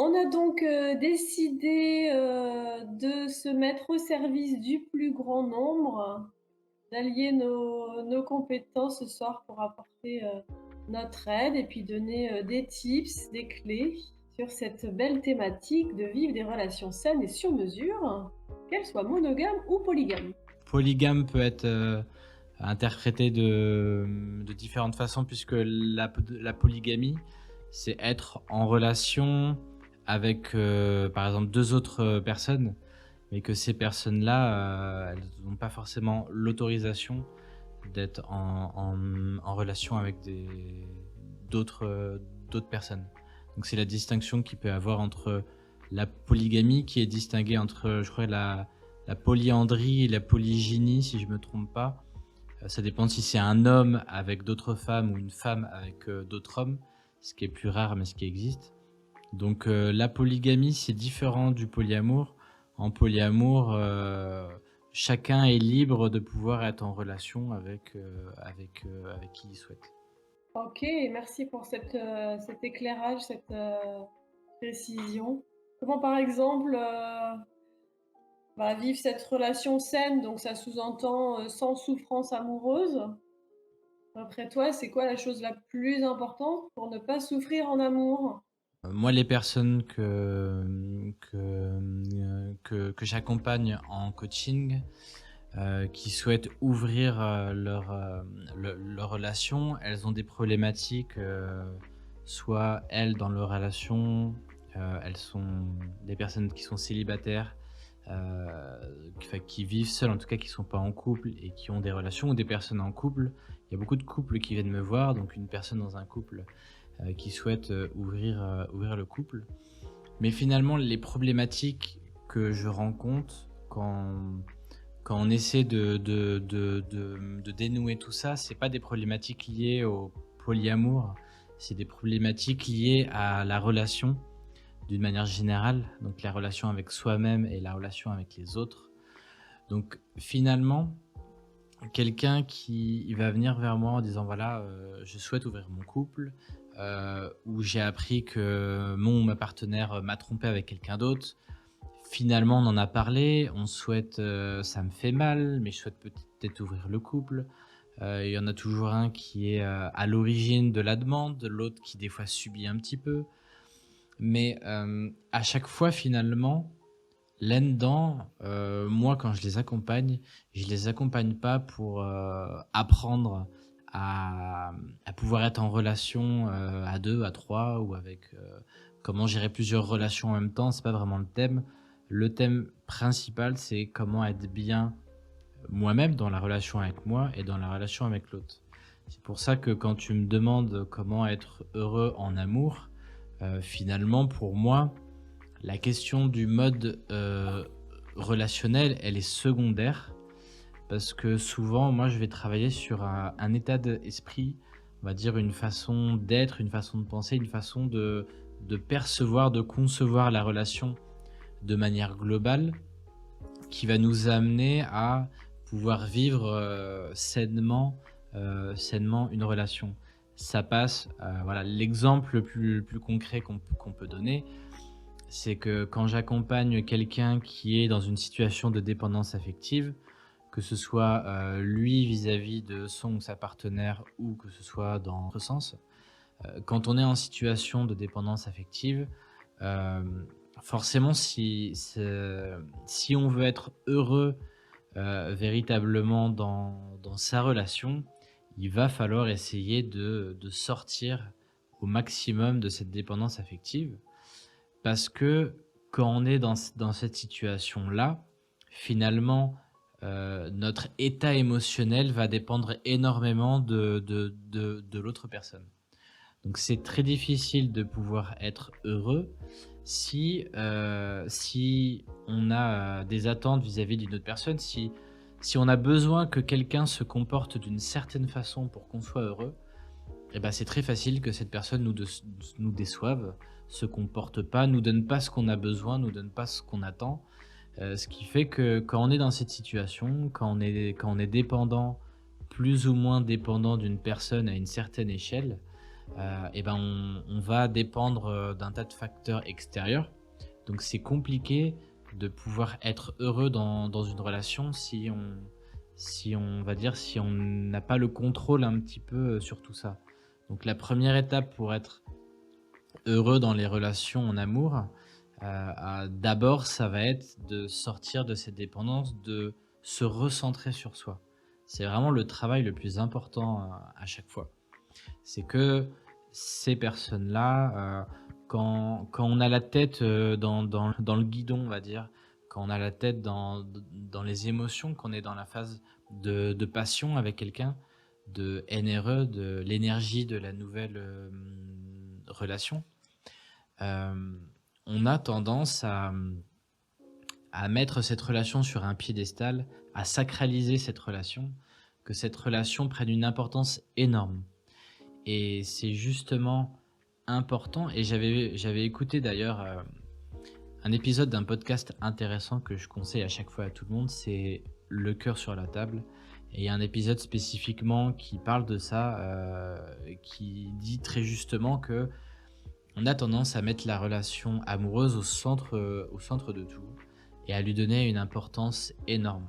On a donc, décidé, de se mettre au service du plus grand nombre, d'allier nos compétences ce soir pour apporter, notre aide et puis donner, des tips, des clés sur cette belle thématique de vivre des relations saines et sur mesure, qu'elles soient monogames ou polygames. Polygame peut être, interprété de différentes façons puisque la polygamie, c'est être en relation avec, par exemple 2 autres, personnes, mais que ces personnes-là, elles n'ont pas forcément l'autorisation d'être en relation avec d'autres personnes. Donc c'est la distinction qu'il peut y avoir entre la polygamie qui est distinguée entre, je crois la polyandrie et la polygynie si je me trompe pas. Ça dépend si c'est un homme avec d'autres femmes ou une femme avec, d'autres hommes, ce qui est plus rare mais ce qui existe. Donc la polygamie, c'est différent du polyamour. En polyamour, chacun est libre de pouvoir être en relation avec qui il souhaite. OK, merci pour cet éclairage, cette, précision. Comment par exemple, bah, vivre cette relation saine, donc ça sous-entend, sans souffrance amoureuse. D'après toi, c'est quoi la chose la plus importante pour ne pas souffrir en amour? Moi, les personnes que j'accompagne en coaching, qui souhaitent ouvrir, leur relation, elles ont des problématiques, soit elles dans leur relation, elles sont des personnes qui sont célibataires, qui vivent seules, en tout cas qui sont pas en couple et qui ont des relations, ou des personnes en couple. Il y a beaucoup de couples qui viennent me voir, donc une personne dans un couple, qui souhaite, ouvrir le couple. Mais finalement, les problématiques que je rencontre quand on essaie de dénouer tout ça, c'est pas des problématiques liées au polyamour, c'est des problématiques liées à la relation d'une manière générale, donc la relation avec soi-même et la relation avec les autres. Donc finalement, quelqu'un qui va venir vers moi en disant: «Voilà, je souhaite ouvrir mon couple, ou j'ai appris que mon ou ma partenaire m'a trompé avec quelqu'un d'autre. Finalement, on en a parlé, on souhaite, ça me fait mal, mais je souhaite peut-être ouvrir le couple». Il y en a toujours un qui est, à l'origine de la demande, l'autre qui des fois subit un petit peu. Mais, à chaque fois finalement, là-dedans, moi quand je les accompagne pas pour, apprendre à pouvoir être en relation, à 2, à 3 ou avec, comment gérer plusieurs relations en même temps, c'est pas vraiment le thème. Le thème principal, c'est comment être bien moi-même dans la relation avec moi et dans la relation avec l'autre. C'est pour ça que quand tu me demandes comment être heureux en amour, finalement pour moi, la question du mode, relationnel, elle est secondaire parce que souvent, moi, je vais travailler sur un état d'esprit, on va dire une façon d'être, une façon de penser, une façon de percevoir, de concevoir la relation de manière globale qui va nous amener à pouvoir vivre, sainement une relation. Ça passe, voilà, l'exemple le plus concret qu'on peut donner, c'est que quand j'accompagne quelqu'un qui est dans une situation de dépendance affective, que ce soit, lui vis-à-vis de son ou sa partenaire ou que ce soit dans l'autre sens, quand on est en situation de dépendance affective, forcément si on veut être heureux, véritablement dans sa relation, il va falloir essayer de sortir au maximum de cette dépendance affective. Parce que quand on est dans cette situation-là, finalement, notre état émotionnel va dépendre énormément de l'autre personne. Donc c'est très difficile de pouvoir être heureux si on a, des attentes vis-à-vis d'une autre personne, si on a besoin que quelqu'un se comporte d'une certaine façon pour qu'on soit heureux, et ben c'est très facile que cette personne nous déçoive, se comporte pas, nous donne pas ce qu'on a besoin, nous donne pas ce qu'on attend. Ce qui fait que quand on est dans cette situation, quand on est dépendant, plus ou moins dépendant d'une personne à une certaine échelle, et ben, on va dépendre, d'un tas de facteurs extérieurs. Donc c'est compliqué de pouvoir être heureux dans une relation si on va dire, si on n'a pas le contrôle un petit peu, sur tout ça. Donc la première étape pour être heureux dans les relations en amour, d'abord, ça va être de sortir de cette dépendance, de se recentrer sur soi. C'est vraiment le travail le plus important, à chaque fois. C'est que ces personnes-là, quand on a la tête, dans le guidon, on va dire, quand on a la tête dans les émotions, qu'on est dans la phase de passion avec quelqu'un, de NRE, de l'énergie de la nouvelle, relation, hem, on a tendance à mettre cette relation sur un piédestal, à sacraliser cette relation, que cette relation prenne une importance énorme. Et c'est justement important, et j'avais écouté d'ailleurs, un épisode d'un podcast intéressant que je conseille à chaque fois à tout le monde, c'est «Le cœur sur la table», et il y a un épisode spécifiquement qui parle de ça, qui dit très justement que on a tendance à mettre la relation amoureuse au centre de tout et à lui donner une importance énorme.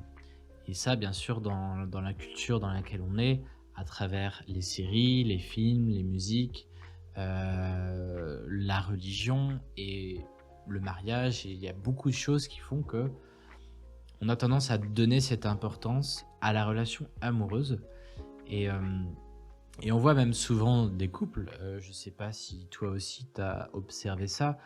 Et ça, bien sûr, dans la culture dans laquelle on est, à travers les séries, les films, les musiques, la religion et le mariage, et il y a beaucoup de choses qui font que on a tendance à donner cette importance à la relation amoureuse. Et, et on voit même souvent des couples, je sais pas si toi aussi tu as observé ça,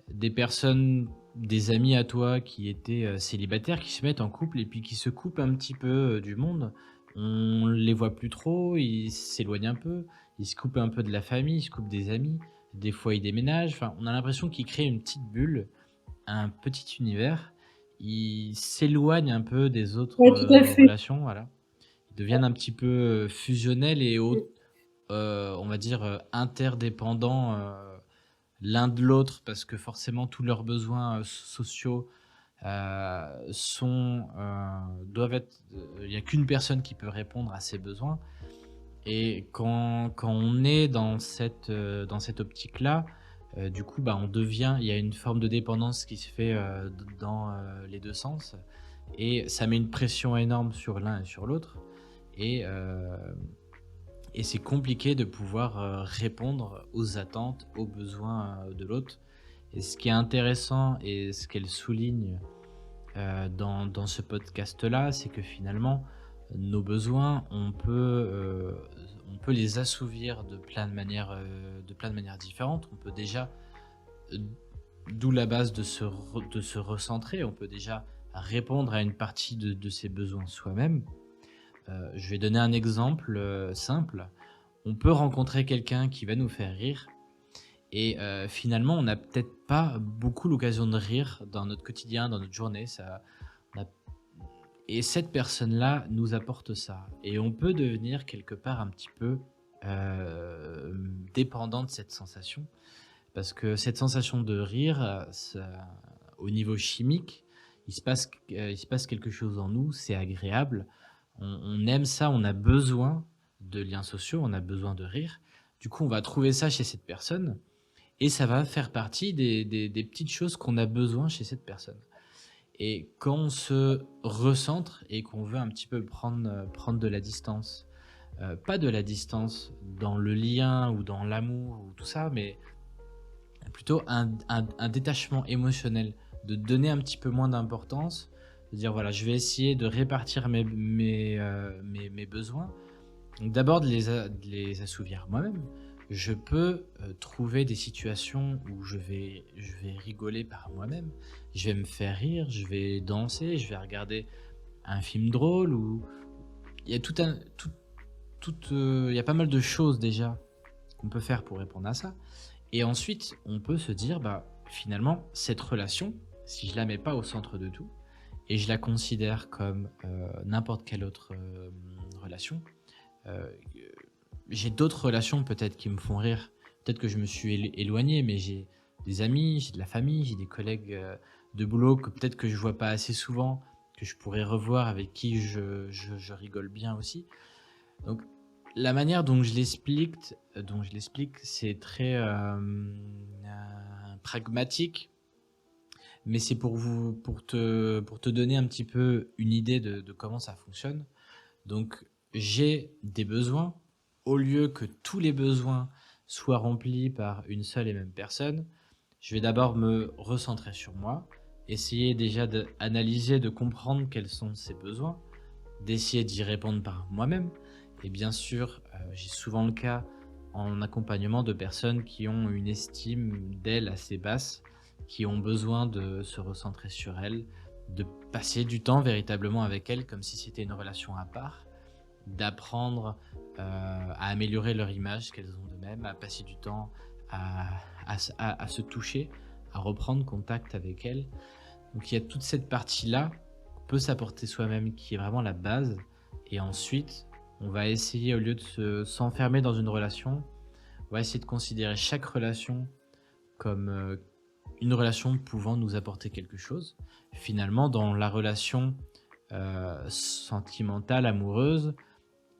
des personnes, des amis à toi qui étaient, célibataires, qui se mettent en couple et puis qui se coupent un petit peu, du monde. On les voit plus trop, ils s'éloignent un peu, ils se coupent un peu de la famille, ils se coupent des amis, des fois ils déménagent, enfin, on a l'impression qu'ils créent une petite bulle, un petit univers. Ils s'éloignent un peu des autres, Ouais, tout à fait. relations, voilà. Ils deviennent un petit peu, fusionnels et Mmh. on va dire, interdépendants, l'un de l'autre, parce que forcément tous leurs besoins, sociaux, doivent être, il y a qu'une personne qui peut répondre à ces besoins. Et quand on est dans cette optique-là, du coup, bah, on devient il y a une forme de dépendance qui se fait, dans, les 2 sens, et ça met une pression énorme sur l'un et sur l'autre. Et heu et c'est compliqué de pouvoir, répondre aux attentes, aux besoins, de l'autre. Et ce qui est intéressant et ce qu'elle souligne, dans ce podcast-là, c'est que finalement, nos besoins, on peut les assouvir de plein de manières différentes. On peut déjà, heu, d'où la base de se recentrer, on peut déjà répondre à une partie de ces besoins soi-même. Je vais donner un exemple, simple. On peut rencontrer quelqu'un qui va nous faire rire, et finalement, on n'a peut-être pas beaucoup l'occasion de rire dans notre quotidien, dans notre journée, ça on a et cette personne-là nous apporte ça, et on peut devenir quelque part un petit peu, dépendant de cette sensation. Parce que cette sensation de rire, ça au niveau chimique, il se passe quelque chose en nous, c'est agréable. On aime ça, on a besoin de liens sociaux, on a besoin de rire. Du coup, on va trouver ça chez cette personne, et ça va faire partie des petites choses qu'on a besoin chez cette personne. Et quand on se recentre et qu'on veut un petit peu prendre de la distance, pas de la distance dans le lien ou dans l'amour ou tout ça, mais plutôt un détachement émotionnel, de donner un petit peu moins d'importance, de dire: «Voilà, je vais essayer de répartir mes besoins». Donc d'abord de les assouvir moi-même. Je peux, trouver des situations où je vais rigoler par moi-même. Je vais me faire rire, je vais danser, je vais regarder un film drôle, ou il y a il y a pas mal de choses déjà qu'on peut faire pour répondre à ça. Et ensuite, on peut se dire: «Bah, finalement, cette relation, si je la mets pas au centre de tout et je la considère comme, n'importe quelle autre, relation, heu, j'ai d'autres relations peut-être qui me font rire. Peut-être que je me suis éloigné, mais j'ai des amis, j'ai de la famille, j'ai des collègues, de boulot que peut-être que je vois pas assez souvent, que je pourrais revoir, avec qui je rigole bien aussi». Donc La manière dont je l'explique, c'est très, pragmatique, mais c'est pour te donner un petit peu une idée de comment ça fonctionne. Donc j'ai des besoins. Au lieu que tous les besoins soient remplis par une seule et même personne, je vais d'abord me recentrer sur moi, essayer déjà d'analyser, de comprendre quels sont ces besoins, d'essayer d'y répondre par moi-même. Et bien sûr, j'ai souvent le cas en accompagnement de personnes qui ont une estime d'elles assez basse, qui ont besoin de se recentrer sur elles, de passer du temps véritablement avec elles comme si c'était une relation à part, d'apprendre à améliorer leur image qu'elles ont d'eux-mêmes, à passer du temps à se toucher, à reprendre contact avec elles. Donc il y a toute cette partie-là qu'on peut s'apporter soi-même qui est vraiment la base. Et ensuite, on va essayer, au lieu de s'enfermer dans une relation, on va essayer de considérer chaque relation comme une relation pouvant nous apporter quelque chose. Finalement, dans la relation sentimentale, amoureuse,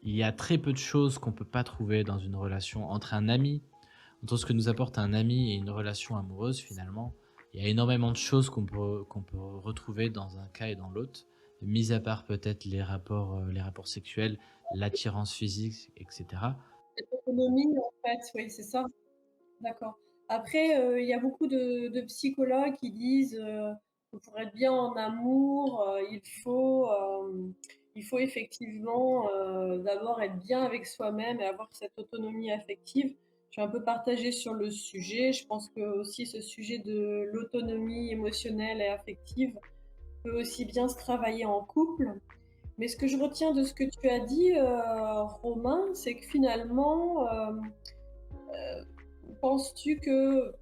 il y a très peu de choses qu'on peut pas trouver dans une relation entre un ami, entre ce que nous apporte un ami et une relation amoureuse finalement. Il y a énormément de choses qu'on peut retrouver dans un cas et dans l'autre, mis à part peut-être les rapports sexuels, l'attirance physique, etc. Cette autonomie, en fait, oui, c'est ça? D'accord. Après, il y a beaucoup de psychologues qui disent, que pour être bien en amour, il faut effectivement, d'abord être bien avec soi-même et avoir cette autonomie affective. Je suis un peu partagée sur le sujet. Je pense que aussi ce sujet de l'autonomie émotionnelle et affective peut aussi bien se travailler en couple. Mais ce que je retiens de ce que tu as dit, Romain, c'est que finalement, penses-tu que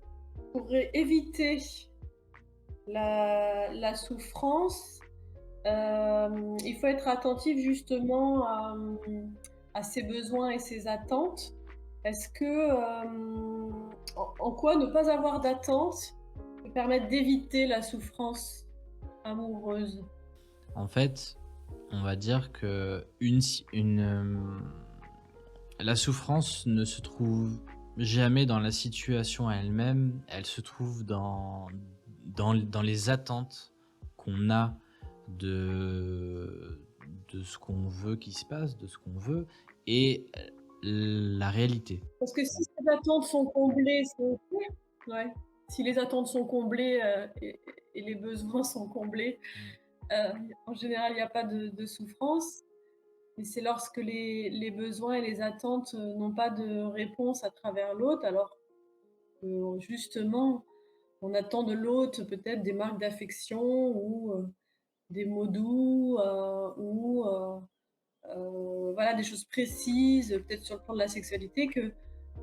pour éviter la souffrance, il faut être attentif justement à ses besoins et ses attentes? Est-ce que, en quoi ne pas avoir d'attente peut permettre d'éviter la souffrance amoureuse? En fait, on va dire que la souffrance ne se trouve jamais dans la situation elle-même, elle se trouve dans les attentes qu'on a de, de ce qu'on veut qui se passe, de ce qu'on veut, et la réalité. Parce que si ces attentes sont comblées, c'est OK? Ouais. Si les attentes sont comblées, et les besoins sont comblés, en général, il n'y a pas de souffrance. Mais c'est lorsque les besoins et les attentes, n'ont pas de réponse à travers l'autre, alors que justement, on attend de l'autre peut-être des marques d'affection ou, des mots doux, ou, voilà, des choses précises, peut-être sur le plan de la sexualité, que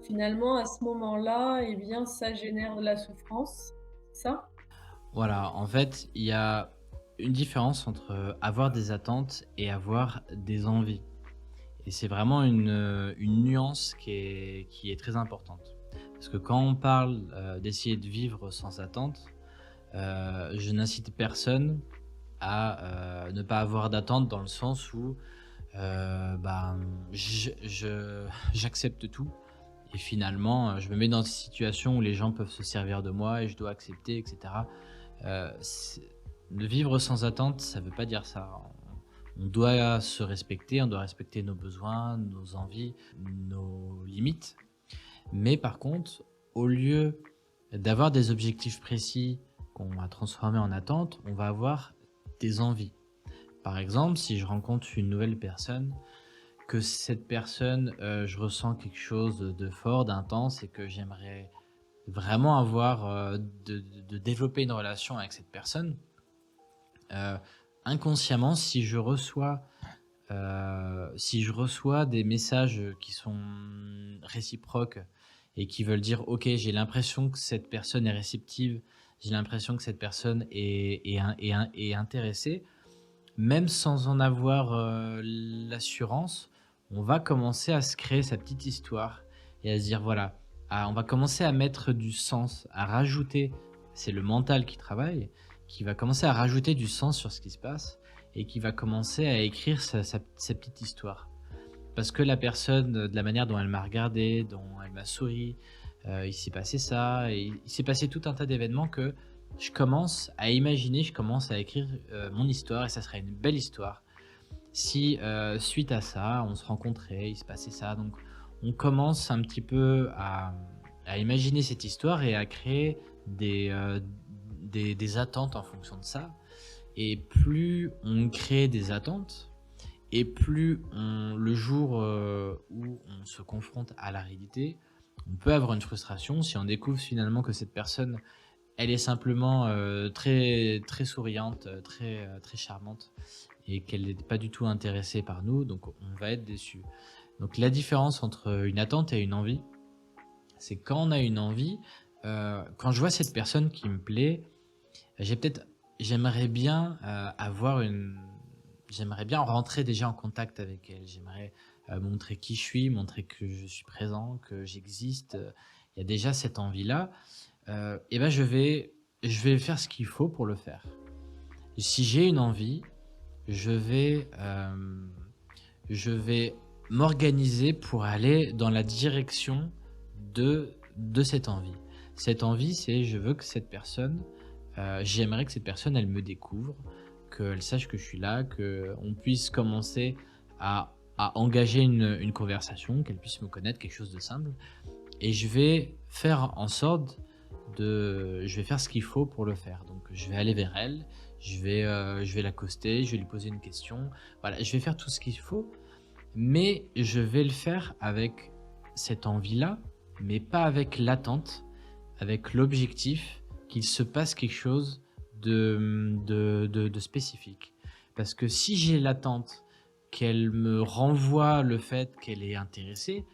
finalement, à ce moment-là, eh bien, ça génère de la souffrance. C'est ça? Voilà, en fait, il y a une différence entre avoir des attentes et avoir des envies. Et c'est vraiment une nuance qui est très importante. Parce que quand on parle, d'essayer de vivre sans attente, je n'incite personne à, ne pas avoir d'attente dans le sens où, ben, j'accepte tout et finalement, je me mets dans des situations où les gens peuvent se servir de moi et je dois accepter et cetera. C'est de vivre sans attente, ça veut pas dire ça. On doit se respecter, on doit respecter nos besoins, nos envies, nos limites. Mais par contre, au lieu d'avoir des objectifs précis qu'on va transformer en attente, on va avoir des envies. Par exemple, si je rencontre une nouvelle personne, que cette personne, je ressens quelque chose de fort, d'intense et que j'aimerais vraiment avoir, de développer une relation avec cette personne, heu, inconsciemment, si je reçois des messages, qui sont réciproques et qui veulent dire: «OK, j'ai l'impression que cette personne est réceptive, j'ai l'impression que cette personne est intéressée», même sans en avoir, l'assurance, on va commencer à se créer sa petite histoire et à se dire: «Voilà», on va commencer à mettre du sens, à rajouter, c'est le mental qui travaille, qui va commencer à rajouter du sens sur ce qui se passe et qui va commencer à écrire sa petite histoire. parce que la personne, de la manière dont elle m'a regardé, dont elle m'a souri, il s'est passé ça et il s'est passé tout un tas d'événements que je commence à imaginer, je commence à écrire, mon histoire et ça serait une belle histoire si, suite à ça, on se rencontrait, il se passait ça. Donc on commence un petit peu à imaginer cette histoire et à créer des attentes en fonction de ça et plus on crée des attentes et plus le jour où on se confronte à la réalité, on peut avoir une frustration si on découvre finalement que cette personne, elle est simplement très, très souriante, très charmante et qu'elle n'est pas du tout intéressée par nous, donc on va être déçu. Donc la différence entre une attente et une envie, c'est quand on a une envie, quand je vois cette personne qui me plaît, j'ai peut-être j'aimerais bien, j'aimerais bien rentrer déjà en contact avec elle. J'aimerais, montrer qui je suis, montrer que je suis présent, que j'existe, il y a déjà cette envie-là, et ben je vais faire ce qu'il faut pour le faire. Si j'ai une envie, je vais, je vais m'organiser pour aller dans la direction de cette envie. Cette envie, c'est je veux que cette personne, j'aimerais que cette personne, elle me découvre, qu'elle sache que je suis là, qu'on puisse commencer à engager une conversation, qu'elle puisse me connaître, quelque chose de simple. Et je vais faire en sorte je vais faire ce qu'il faut pour le faire. Donc je vais aller vers elle, je vais l'accoster, je vais lui poser une question. Voilà, je vais faire tout ce qu'il faut, mais je vais le faire avec cette envie-là, mais pas avec l'attente, avec l'objectif qu'il se passe quelque chose de spécifique. Parce que si j'ai l'attente qu'elle me renvoie le fait qu'elle est intéressée,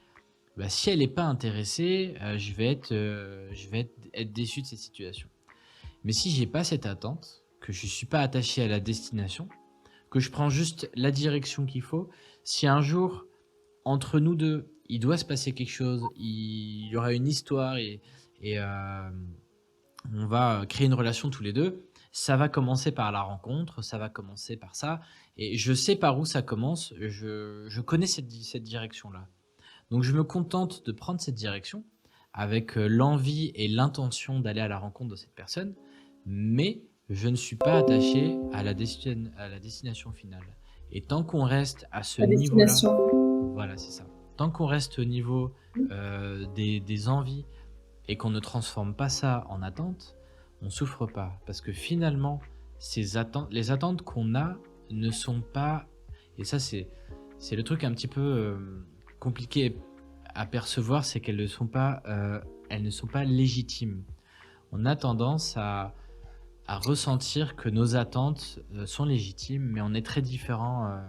bah, si elle n'est pas intéressée, je vais être déçu de cette situation. Mais si j'ai pas cette attente, que je suis pas attaché à la destination, que je prends juste la direction qu'il faut, si un jour, entre nous 2, il doit se passer quelque chose, il y aura une histoire et on va créer une relation tous les 2, ça va commencer par la rencontre, ça va commencer par ça et je sais par où ça commence, je connais cette direction-là. Donc je me contente de prendre cette direction avec, l'envie et l'intention d'aller à la rencontre de cette personne, mais je ne suis pas attaché à la destination finale et tant qu'on reste à ce La niveau-là, destination. voilà, c'est ça. Tant qu'on reste au niveau, des envies et qu'on ne transforme pas ça en attente, on souffre pas. Parce que finalement, les attentes qu'on a ne sont pas, et ça c'est le truc un petit peu compliqué à percevoir, c'est elles ne sont pas légitimes. On a tendance à ressentir que nos attentes sont légitimes, mais on est très différents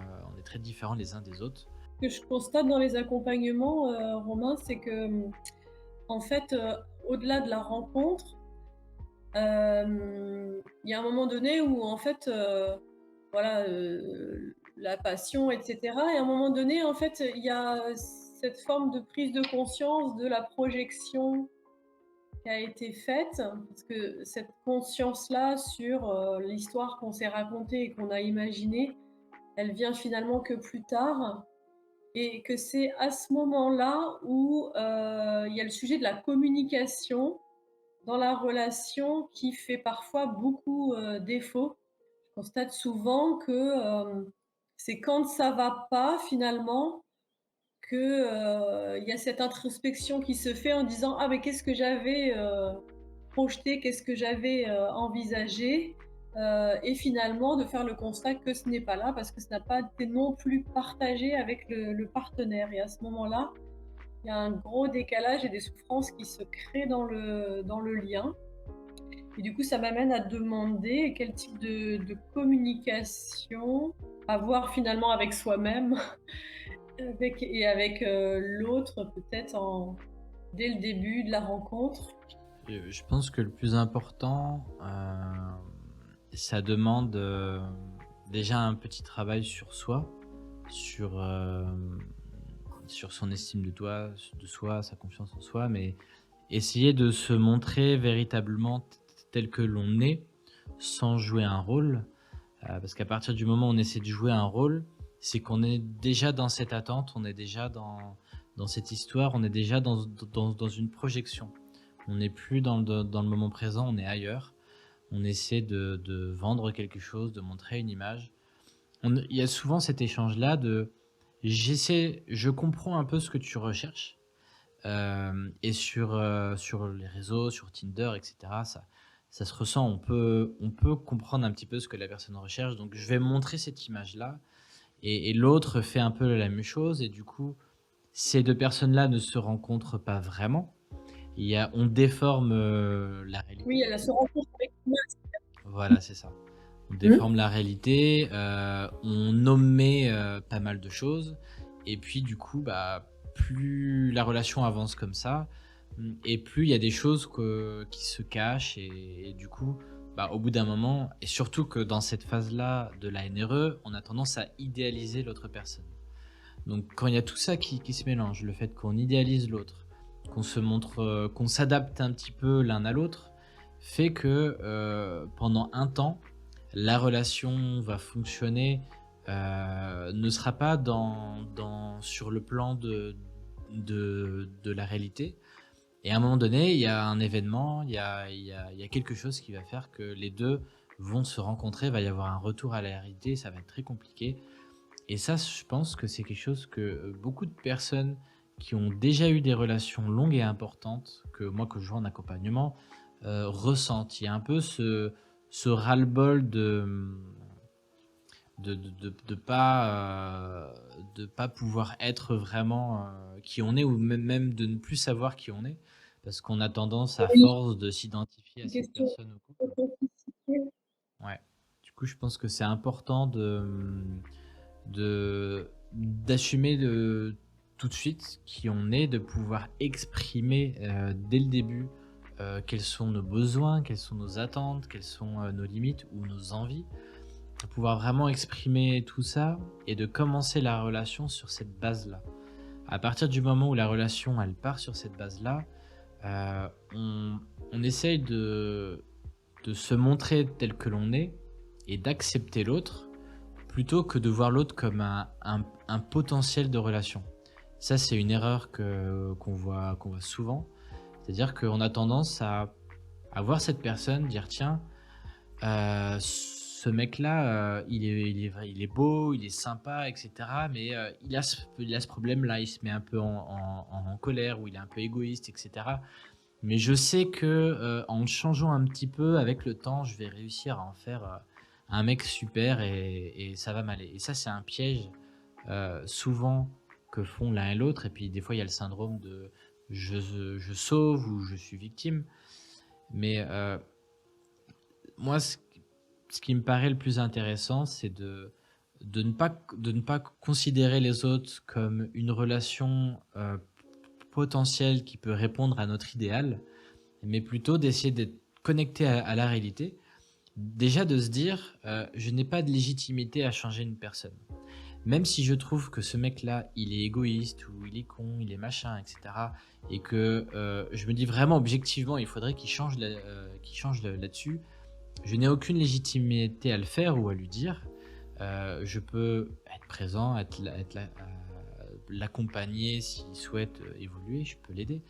les uns des autres. Ce que je constate dans les accompagnements, Romain, c'est que, en fait, au-delà de la rencontre, il y a un moment donné où en fait, voilà, la passion et cetera et à un moment donné, en fait, il y a cette forme de prise de conscience de la projection qui a été faite. Parce que cette conscience-là sur, l'histoire qu'on s'est racontée et qu'on a imaginée, elle vient finalement que plus tard et que c'est à ce moment-là où, il y a le sujet de la communication dans la relation qui fait parfois beaucoup, défaut. Je constate souvent que, c'est quand ça va pas finalement que, il y a cette introspection qui se fait en disant: «Ah mais qu'est-ce que j'avais, projeté? Qu'est-ce que j'avais, envisagé?» Et finalement de faire le constat que ce n'est pas là parce que ça n'a pas été non plus partagé avec le partenaire et à ce moment-là, il y a un gros décalage et des souffrances qui se créent dans le lien. Et du coup, ça m'amène à demander quel type de communication avoir finalement avec soi-même avec l'autre peut-être dès le début de la rencontre. Je pense que le plus important, ça demande, déjà un petit travail sur soi, sur, sur son estime de soi, sa confiance en soi, mais essayer de se montrer véritablement tel que l'on est, sans jouer un rôle, parce qu'à partir du moment où on essaie de jouer un rôle, c'est qu'on est déjà dans cette attente, on est déjà dans cette histoire, on est déjà dans une projection. On n'est plus dans le moment présent, on est ailleurs. On essaie de vendre quelque chose, de montrer une image. Il y a souvent cet échange-là de je comprends un peu ce que tu recherches. Et sur les réseaux, sur Tinder, et cetera, ça se ressent. On peut comprendre un petit peu ce que la personne recherche. Donc, je vais montrer cette image-là et l'autre fait un peu la même chose et du coup, ces 2 personnes-là ne se rencontrent pas vraiment. On déforme, la Oui, réalité. elle se rencontre avec moi. Voilà, c'est ça. On Mmh. déforme la réalité, on omet, pas mal de choses et puis du coup, bah, plus la relation avance comme ça, et plus il y a des choses qui se cachent et du coup, bah, au bout d'un moment et surtout que dans cette phase-là de la NRE, on a tendance à idéaliser l'autre personne. Donc quand il y a tout ça qui se mélange, le fait qu'on idéalise l'autre, qu'on se montre, qu'on s'adapte un petit peu l'un à l'autre, fait que, pendant un temps, la relation va fonctionner, ne sera pas sur le plan de la réalité et à un moment donné, il y a un événement, il y a quelque chose qui va faire que les 2 vont se rencontrer, il va y avoir un retour à la réalité, ça va être très compliqué et ça, je pense que c'est quelque chose que, beaucoup de personnes qui ont déjà eu des relations longues et importantes, que je vois en accompagnement, ressentent. Il y a un peu ce ras-le-bol de pas pouvoir être vraiment, qui on est ou même de ne plus savoir qui on est. Parce qu'on a tendance, à Oui, force de s'identifier à une cette question personne au couple. d'authenticité. Ouais. Du coup, je pense que c'est important d'assumer tout de suite qui on est, de pouvoir exprimer dès le début quels sont nos besoins, quelles sont nos attentes, quelles sont nos limites ou nos envies, de pouvoir vraiment exprimer tout ça et de commencer la relation sur cette base-là. À partir du moment où la relation elle part sur cette base-là, euh, on, on essaye de se montrer tel que l'on est et d'accepter l'autre plutôt que de voir l'autre comme un potentiel de relation. Ça, c'est une erreur qu'on voit souvent. C'est-à-dire qu'on a tendance à voir cette personne, dire tiens, ce mec-là, il est beau, il est sympa, etc. Mais il a ce problème-là, il se met un peu en colère ou il est un peu égoïste, etc. Mais je sais que en changeant un petit peu avec le temps, je vais réussir à en faire un mec super et ça va m'aller. Et ça, c'est un piège souvent que font l'un et l'autre. Et puis des fois, il y a le syndrome de je sauve ou je suis victime. Mais moi, ce qui me paraît le plus intéressant, c'est de ne pas considérer les autres comme une relation potentielle qui peut répondre à notre idéal, mais plutôt d'essayer d'être connecté à la réalité. Déjà de se dire, je n'ai pas de légitimité à changer une personne. Même si je trouve que ce mec-là, il est égoïste ou il est con, il est machin, etc. Et que je me dis vraiment objectivement, il faudrait qu'il change là-dessus. Je n'ai aucune légitimité à le faire ou à lui dire. Je peux être présent, l'accompagner s'il souhaite évoluer, je peux l'aider.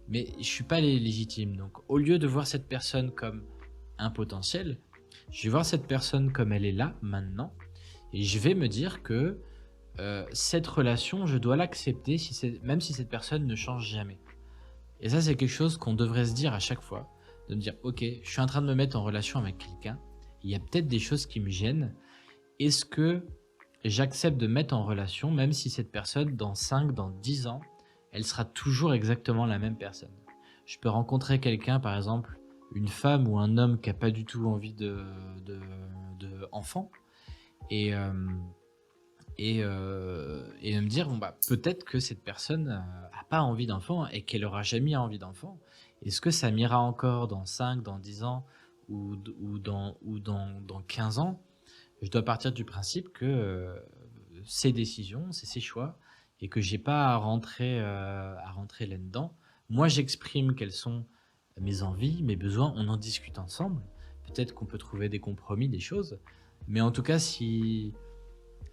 Mais je suis pas légitime. Donc, au lieu de voir cette personne comme un potentiel, je vais voir cette personne comme elle est là, maintenant, et je vais me dire que cette relation, je dois l'accepter, même si cette personne ne change jamais. Et ça, c'est quelque chose qu'on devrait se dire à chaque fois, de me dire, ok, je suis en train de me mettre en relation avec quelqu'un, il y a peut-être des choses qui me gênent, est-ce que j'accepte de mettre en relation, même si cette personne, dans 5, dans 10 ans, elle sera toujours exactement la même personne. Je peux rencontrer quelqu'un, par exemple, une femme ou un homme qui n'a pas du tout envie de enfant, et, et me dire, bon, bah, peut-être que cette personne n'a pas envie d'enfant et qu'elle aura jamais envie d'enfant. Est-ce que ça m'ira encore dans 5, dans 10 ans ou dans 15 ans? Je dois partir du principe que ses décisions, c'est ses choix et que j'ai pas à rentrer là-dedans. Moi, j'exprime quelles sont mes envies, mes besoins, on en discute ensemble. Peut-être qu'on peut trouver des compromis, des choses. Mais en tout cas,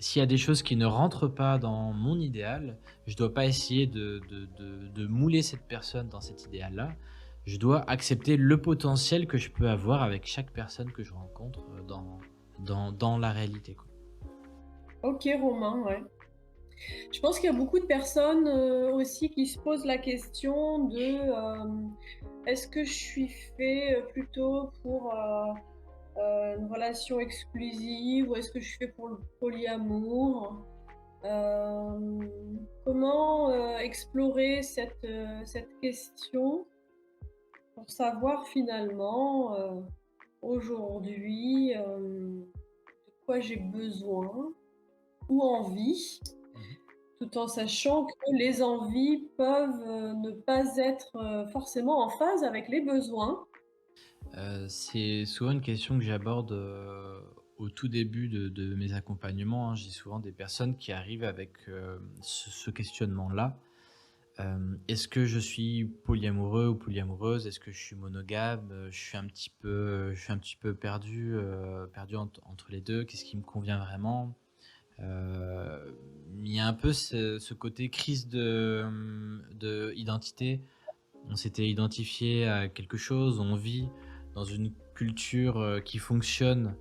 s'il y a des choses qui ne rentrent pas dans mon idéal, je dois pas essayer de mouler cette personne dans cet idéal-là. Je dois accepter le potentiel que je peux avoir avec chaque personne que je rencontre, dans la réalité, quoi. OK Romain, ouais. Je pense qu'il y a beaucoup de personnes, aussi qui se posent la question de, est-ce que je suis fait, plutôt pour, une relation exclusive ou est-ce que je suis fait pour le polyamour? Comment, explorer cette question pour savoir finalement, aujourd'hui, de quoi j'ai besoin ou envie? Mmh. Tout en sachant que les envies peuvent, ne pas être, forcément en phase avec les besoins. C'est souvent une question que j'aborde, au tout début de mes accompagnements, hein. J'ai souvent des personnes qui arrivent avec, ce questionnement-là. Est-ce que je suis polyamoureux ou polyamoureuse? Est-ce que je suis monogame? Je suis un petit peu perdu, perdu entre les 2. Qu'est-ce qui me convient vraiment? Il y a un peu ce côté crise de identité. On s'était identifié à quelque chose, on vit dans une culture, qui fonctionne,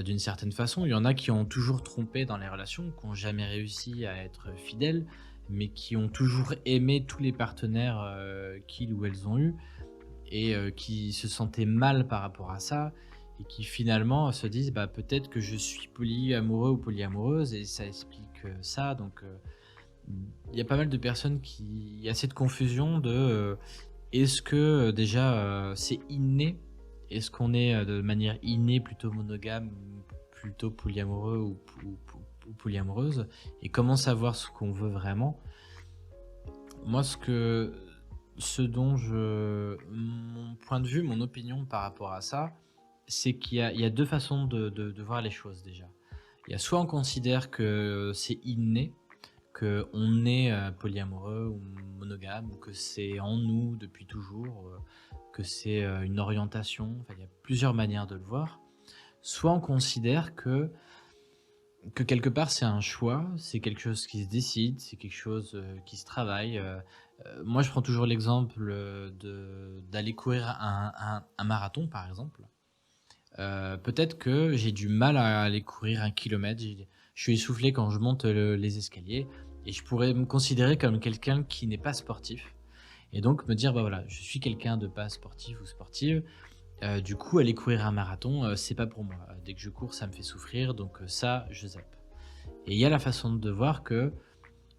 d'une certaine façon. Il y en a qui ont toujours trompé dans les relations, qui ont jamais réussi à être fidèles, mais qui ont toujours aimé tous les partenaires, qu'ils ou elles ont eus et qui se sentaient mal par rapport à ça et qui finalement se disent: «Bah, peut-être que je suis polyamoureux ou polyamoureuse» et ça explique, ça donc il y a pas mal de personnes qui il y a cette confusion de, est-ce que, déjà, c'est inné? Est-ce qu'on est, de manière innée plutôt monogame ou plutôt polyamoureux ou polyamoureuse? Et comment savoir ce qu'on veut vraiment? Moi, ce dont mon point de vue, mon opinion par rapport à ça, c'est qu'il y a 2 façons de voir les choses déjà. Il y a soit on considère que c'est inné, qu'on est, polyamoureux ou monogame ou que c'est en nous depuis toujours, que c'est, une orientation, enfin il y a plusieurs manières de le voir. Soit on considère que quelque part c'est un choix, c'est quelque chose qui se décide, c'est quelque chose, qui se travaille, moi je prends toujours l'exemple, d'aller courir un marathon par exemple. Peut-être que j'ai du mal à aller courir 1 kilomètre. Je suis essoufflé quand je monte, les escaliers et je pourrais me considérer comme quelqu'un qui n'est pas sportif et donc me dire: «Bah, voilà, je suis quelqu'un de pas sportif ou sportive, du coup aller courir un marathon, c'est pas pour moi. Dès que je cours, ça me fait souffrir donc ça, je zappe» et il y a la façon de voir que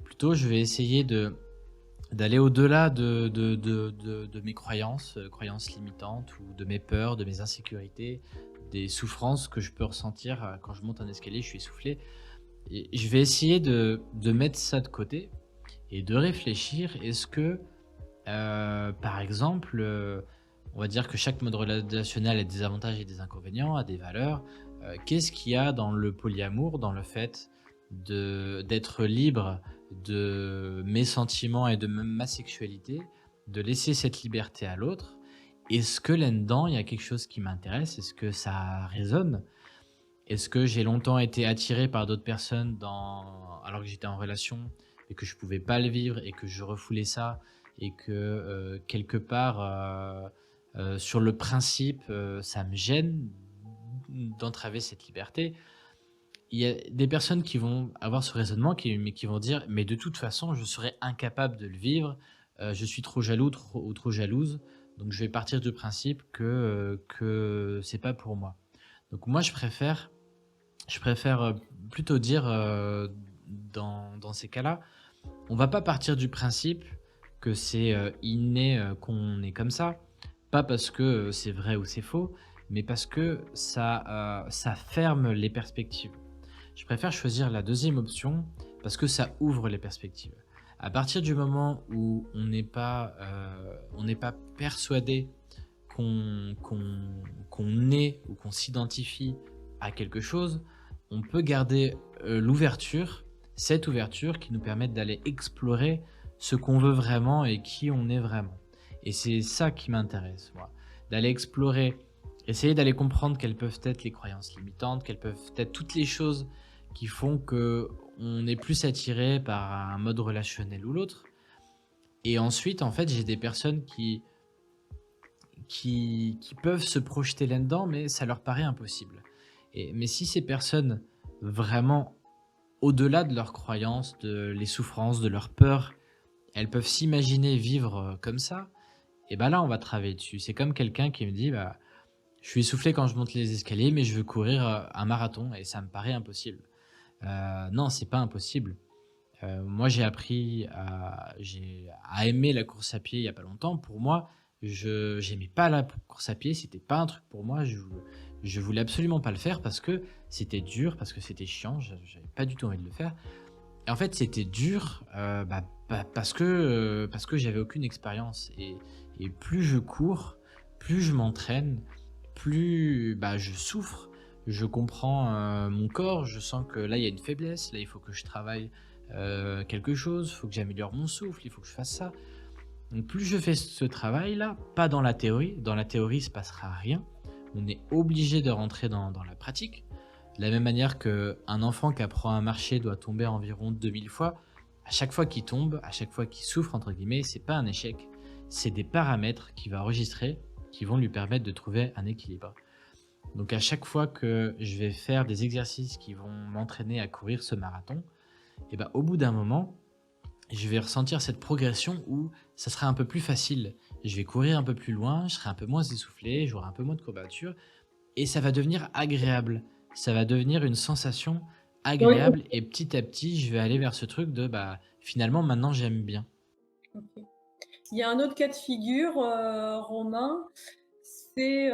plutôt je vais essayer d'aller au-delà de mes croyances, croyances limitantes ou de mes peurs, de mes insécurités, des souffrances que je peux ressentir, quand je monte un escalier, je suis essoufflé et je vais essayer de mettre ça de côté et de réfléchir. Est-ce que, par exemple, on va dire que chaque mode relationnel a des avantages et des inconvénients, a des valeurs. Qu'est-ce qu'il y a dans le polyamour, dans le fait d'être libre de mes sentiments et de ma sexualité, de laisser cette liberté à l'autre? Est-ce que là-dedans, il y a quelque chose qui m'intéresse? Est-ce que ça résonne? Est-ce que j'ai longtemps été attiré par d'autres personnes alors que j'étais en relation et que je pouvais pas le vivre et que je refoulais ça et que, quelque part, sur le principe, ça me gêne d'entraver cette liberté? Il y a des personnes qui vont avoir ce raisonnement mais qui vont dire: «Mais de toute façon, je serais incapable de le vivre, je suis trop jaloux ou trop jalouse, donc je vais partir du principe que c'est pas pour moi». Donc moi, je préfère, plutôt dire, dans ces cas-là, on va pas partir du principe que c'est, inné, qu'on est comme ça. Pas parce que, c'est vrai ou c'est faux, mais parce que ça ferme les perspectives. Je préfère choisir la deuxième option parce que ça ouvre les perspectives. À partir du moment où on n'est pas persuadé qu'on est ou qu'on s'identifie à quelque chose, on peut garder, cette ouverture qui nous permet d'aller explorer ce qu'on veut vraiment et qui on est vraiment. Et c'est ça qui m'intéresse, moi, d'aller explorer, essayer d'aller comprendre quelles peuvent être les croyances limitantes, quelles peuvent être toutes les choses qui font que on est plus attiré par un mode relationnel ou l'autre. Et ensuite, en fait, j'ai des personnes qui peuvent se projeter là-dedans, mais ça leur paraît impossible. Mais si ces personnes, vraiment, au-delà de leurs croyances, de les souffrances, de leurs peurs, elles peuvent s'imaginer vivre comme ça, et ben là, on va travailler dessus. C'est comme quelqu'un qui me dit, bah, je suis essoufflé quand je monte les escaliers, mais je veux courir un marathon et ça me paraît impossible. Non, c'est pas impossible. Moi, j'ai à aimer la course à pied il y a pas longtemps. Pour moi, je j'aimais pas la course à pied, c'était pas un truc pour moi. Je voulais absolument pas le faire parce que c'était dur, parce que c'était chiant, j'avais pas du tout envie de le faire. Et en fait, c'était dur, parce que j'avais aucune expérience et plus je cours, plus je m'entraîne, plus, je souffre. Je comprends, mon corps, je sens que là, il y a une faiblesse, là, il faut que je travaille, quelque chose, il faut que j'améliore mon souffle, il faut que je fasse ça. Donc plus je fais ce travail-là, pas dans la théorie, il se passera rien. On est obligé de rentrer dans la pratique. De la même manière qu'un enfant qui apprend à marcher doit tomber environ 2000 fois, à chaque fois qu'il tombe, à chaque fois qu'il «souffre» entre guillemets, c'est pas un échec, c'est des paramètres qu'il va enregistrer, qui vont lui permettre de trouver un équilibre. Donc à chaque fois que je vais faire des exercices qui vont m'entraîner à courir ce marathon, et ben, au bout d'un moment, je vais ressentir cette progression où ça sera un peu plus facile. Je vais courir un peu plus loin, je serai un peu moins essoufflé, j'aurai un peu moins de courbatures et ça va devenir agréable. Ça va devenir une sensation Oui, agréable et petit à petit, je vais aller vers ce truc de, finalement, maintenant, j'aime bien. OK. Il y a un autre cas de figure, Romain, c'est,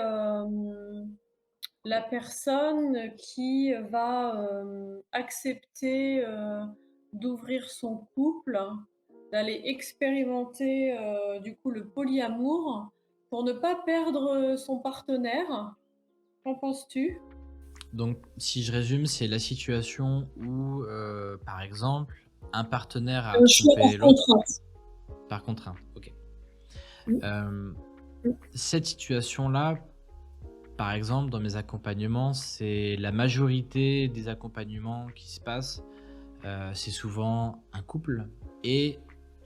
la personne qui va, accepter, d'ouvrir son couple, d'aller expérimenter, du coup, le polyamour pour ne pas perdre, son partenaire. Qu'en penses-tu? Donc, si je résume, c'est la situation où, par exemple, un partenaire a Un choix trompé par l'autre contrainte. par contrainte. Ok. Mmh, Euh, mmh. cette situation-là, par exemple, dans mes accompagnements, c'est la majorité des accompagnements qui se passent. C'est souvent un couple et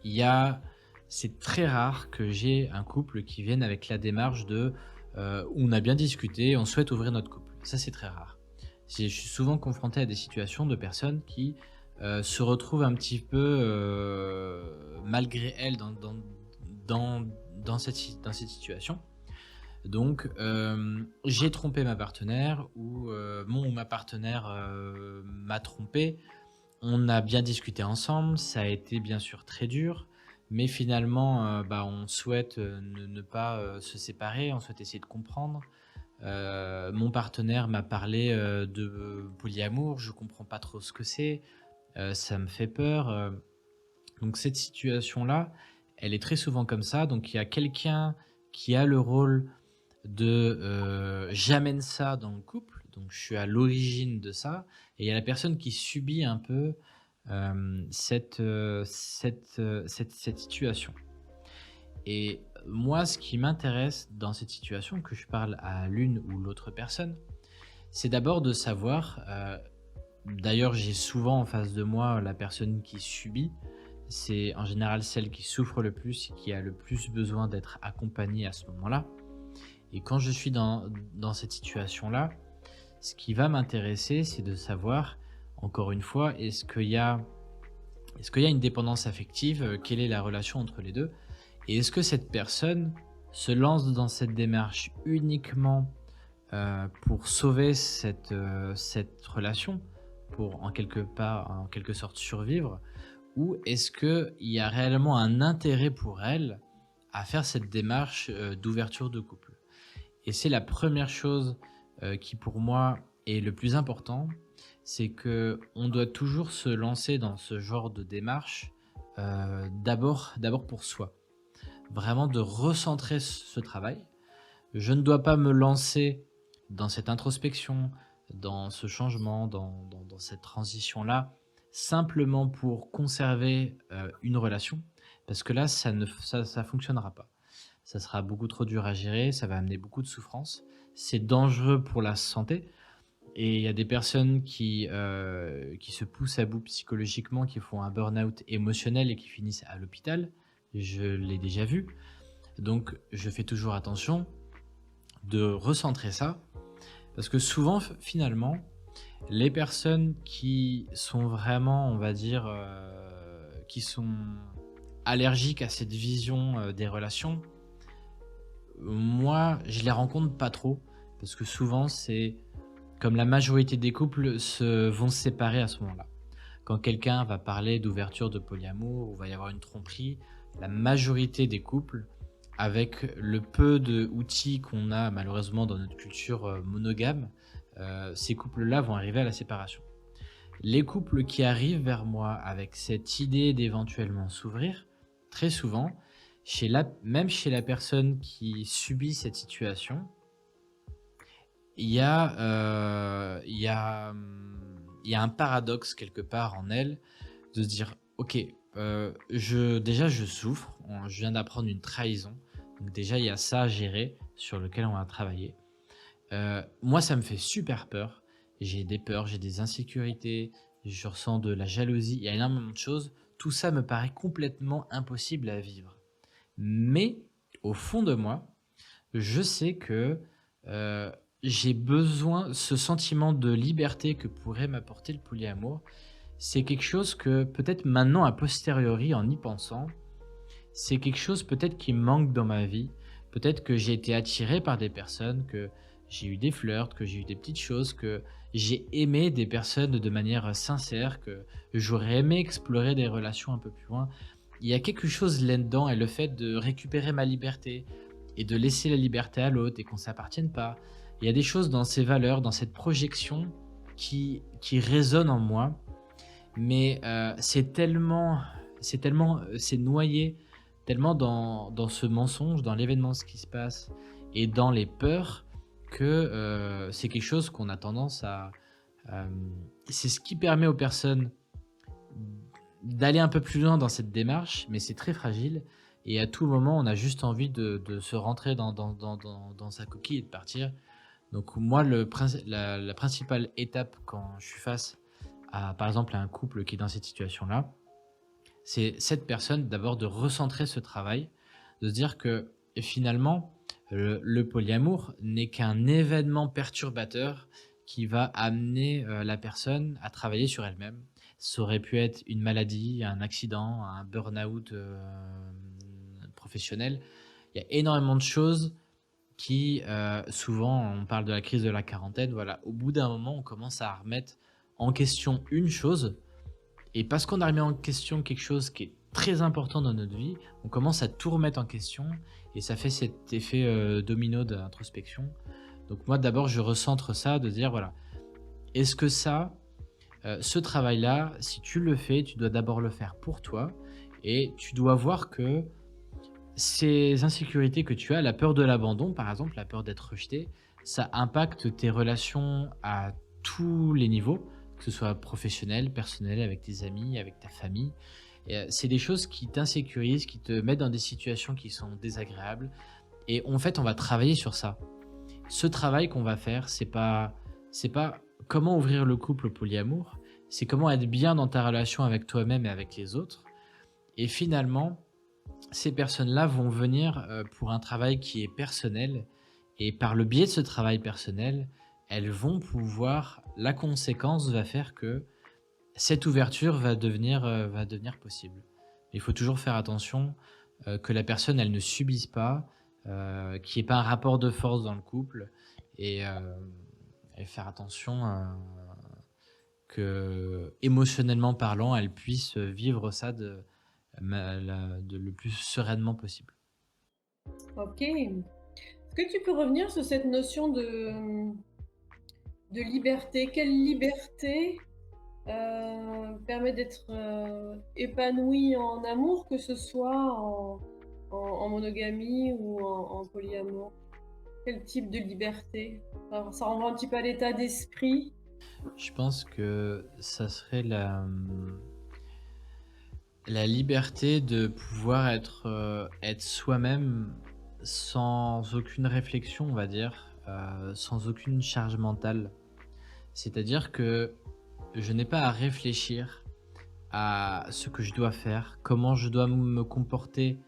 il y a c'est très rare que j'ai un couple qui vienne avec la démarche de, «On a bien discuté, on souhaite ouvrir notre couple». Ça, c'est très rare. Je suis souvent confronté à des situations de personnes qui, se retrouvent un petit peu, malgré elles dans dans cette situation. Donc, j'ai trompé ma partenaire ou, mon ou ma partenaire, m'a trompé. On a bien discuté ensemble, ça a été bien sûr très dur, mais finalement, on souhaite, ne pas, se séparer, on souhaite essayer de comprendre. Mon partenaire m'a parlé, de polyamour, je comprends pas trop ce que c'est, ça me fait peur, donc cette situation-là, elle est très souvent comme ça, donc il y a quelqu'un qui a le rôle de, j'amène ça dans le couple, donc je suis à l'origine de ça et il y a la personne qui subit un peu, cette situation et moi, ce qui m'intéresse dans cette situation, que je parle à l'une ou l'autre personne, c'est d'abord de savoir, d'ailleurs, j'ai souvent en face de moi la personne qui subit. C'est en général celle qui souffre le plus, qui a le plus besoin d'être accompagnée à ce moment-là et quand je suis dans cette situation-là, ce qui va m'intéresser, c'est de savoir, encore une fois, est-ce qu'il y a une dépendance affective? Quelle est la relation entre les 2? Et est-ce que cette personne se lance dans cette démarche uniquement, pour sauver cette relation? Pour en quelque sorte survivre? Ou est-ce qu'il y a réellement un intérêt pour elle à faire cette démarche, d'ouverture de couple? Et c'est la première chose, qui pour moi est le plus important, c'est que on doit toujours se lancer dans ce genre de démarche, d'abord pour soi. Vraiment de recentrer ce travail. Je ne dois pas me lancer dans cette introspection, dans ce changement, dans cette transition-là, simplement pour conserver, une relation, parce que là, ça fonctionnera pas. Ça sera beaucoup trop dur à gérer, ça va amener beaucoup de souffrance. C'est dangereux pour la santé. Et il y a des personnes qui se poussent à bout psychologiquement, qui font un burn-out émotionnel et qui finissent à l'hôpital. Je l'ai déjà vu. Donc je fais toujours attention de recentrer ça parce que souvent, finalement, les personnes qui sont vraiment, on va dire, qui sont allergiques à cette vision, des relations, moi, je les rencontre pas trop parce que souvent, c'est comme la majorité des couples vont se séparer à ce moment-là. Quand quelqu'un va parler d'ouverture de polyamour ou va y avoir une tromperie, la majorité des couples, avec le peu d'outils qu'on a malheureusement dans notre culture monogame, ces couples-là vont arriver à la séparation. Les couples qui arrivent vers moi avec cette idée d'éventuellement s'ouvrir, très souvent, même chez la personne qui subit cette situation, il y a un paradoxe quelque part en elle de se dire: «OK, je souffre, je viens d'apprendre une trahison, donc déjà il y a ça à gérer sur lequel on va travailler. Moi ça me fait super peur, j'ai des peurs, j'ai des insécurités, je ressens de la jalousie, il y a énormément de choses. Tout ça me paraît complètement impossible à vivre. Mais au fond de moi, je sais que, heu, j'ai besoin ce sentiment de liberté que pourrait m'apporter le polyamour, c'est quelque chose que peut-être maintenant a posteriori en y pensant, c'est quelque chose peut-être qui me manque dans ma vie. Peut-être que j'ai été attiré par des personnes, que j'ai eu des flirts, que j'ai eu des petites choses, que j'ai aimé des personnes de manière sincère, que j'aurais aimé explorer des relations un peu plus loin. Il y a quelque chose là-dedans et le fait de récupérer ma liberté et de laisser la liberté à l'autre et qu'on ne s'appartienne pas. Il y a des choses dans ces valeurs, dans cette projection qui résonnent en moi, mais c'est noyé tellement dans ce mensonge, dans l'événement, ce qui se passe et dans les peurs que, c'est quelque chose qu'on a tendance à, c'est ce qui permet aux personnes d'aller un peu plus loin dans cette démarche, mais c'est très fragile et à tout moment, on a juste envie de se rentrer dans sa coquille et de partir. Donc moi, la principale étape quand je suis face à, par exemple, à un couple qui est dans cette situation-là, c'est cette personne d'abord de recentrer ce travail, de se dire que finalement, le polyamour n'est qu'un événement perturbateur qui va amener la personne à travailler sur elle-même. Ça aurait pu être une maladie, un accident, un burn-out professionnel. Il y a énormément de choses qui, souvent, on parle de la crise de la quarantaine, voilà, au bout d'un moment, on commence à remettre en question une chose et parce qu'on a remis en question quelque chose qui est très important dans notre vie, on commence à tout remettre en question et ça fait cet effet, domino d'introspection. Donc moi, d'abord, je recentre ça, de dire: «Voilà, est-ce que ça, ce travail-là, si tu le fais, tu dois d'abord le faire pour toi et tu dois voir que ces insécurités que tu as, la peur de l'abandon, par exemple, la peur d'être rejeté, ça impacte tes relations à tous les niveaux, que ce soit professionnel, personnel, avec tes amis, avec ta famille. Et, c'est des choses qui t'insécurisent, qui te mettent dans des situations qui sont désagréables. Et en fait, on va travailler sur ça. Ce travail qu'on va faire, c'est pas comment ouvrir le couple au polyamour, c'est comment être bien dans ta relation avec toi-même et avec les autres. Et finalement, ces personnes-là vont venir, pour un travail qui est personnel et par le biais de ce travail personnel, elles vont pouvoir la conséquence va faire que cette ouverture va devenir possible. Il faut toujours faire attention, que la personne, elle ne subisse pas, qu'il y ait pas un rapport de force dans le couple et et faire attention, qu'émotionnellement parlant, elle puisse vivre ça de le plus sereinement possible. OK. Est-ce que tu peux revenir sur cette notion de liberté? Quelle liberté, permet d'être, épanoui en amour, que ce soit en monogamie ou en polyamour? Quel type de liberté? Ça renvoie un petit peu à l'état d'esprit? Je pense que ça serait la liberté de pouvoir être soi-même sans aucune réflexion, on va dire, sans aucune charge mentale. C'est-à-dire que je n'ai pas à réfléchir à ce que je dois faire, comment je dois me comporter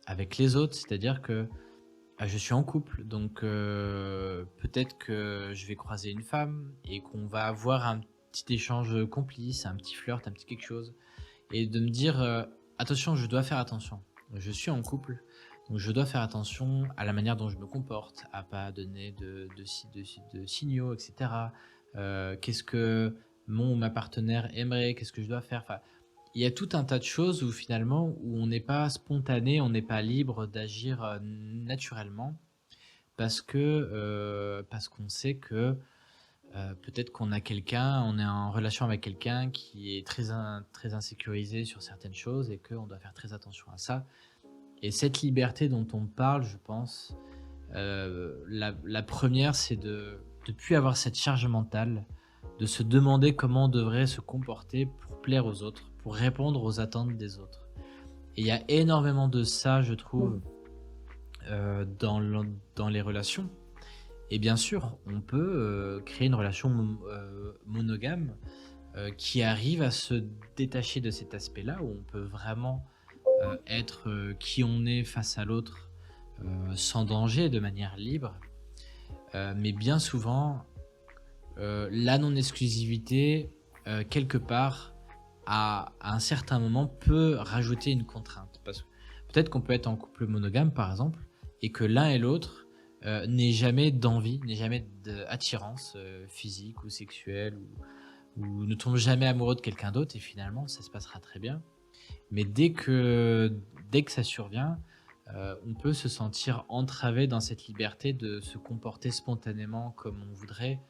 avec les autres. C'est-à-dire que, je suis en couple, donc peut-être que je vais croiser une femme et qu'on va avoir un petit échange complice, un petit flirt, un petit quelque chose et de me dire, «Attention, je dois faire attention. Je suis en couple, donc je dois faire attention à la manière dont je me comporte, à pas donner de signaux et cetera. Qu'est-ce que mon ou ma partenaire aimerait? Qu'est-ce que je dois faire?» Enfin, il y a tout un tas de choses où finalement, où on n'est pas spontané, on n'est pas libre d'agir, naturellement parce qu'on sait que, peut-être qu'on a quelqu'un, on est en relation avec quelqu'un qui est très insécurisé sur certaines choses et qu'on doit faire très attention à ça. Et cette liberté dont on parle, je pense, la 1re, c'est de plus avoir cette charge mentale, de se demander comment on devrait se comporter pour plaire aux autres, pour répondre aux attentes des autres. Et il y a énormément de ça, je trouve, dans les relations. Et bien sûr, on peut, créer une relation monogame, qui arrive à se détacher de cet aspect-là, où on peut vraiment, être, qui on est face à l'autre, sans danger, de manière libre. Mais bien souvent, la non-exclusivité, quelque part, à un certain moment, peut rajouter une contrainte. Parce que peut-être qu'on peut être en couple monogame, par exemple, et que l'un et l'autre, n'aient jamais d'envie, n'aient jamais d'attirance, physique ou sexuelle ou ne tombe jamais amoureux de quelqu'un d'autre et finalement ça se passera très bien. Mais dès que ça survient, on peut se sentir entravé dans cette liberté de se comporter spontanément comme on voudrait.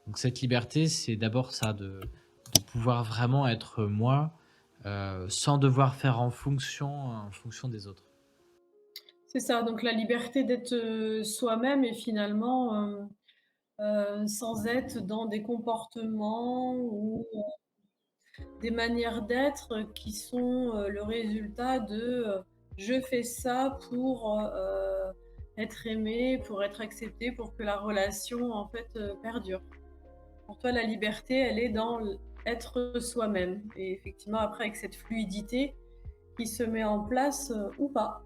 Donc cette liberté, c'est d'abord ça, de pouvoir vraiment être moi, sans devoir faire en fonction des autres. C'est ça, donc la liberté d'être, soi-même et finalement, sans être dans des comportements ou des manières d'être qui sont, le résultat de, je fais ça pour, être aimé, pour être accepté, pour que la relation en fait, perdure. Pour toi, la liberté, elle est dans être soi-même et effectivement après avec cette fluidité qui se met en place, ou pas.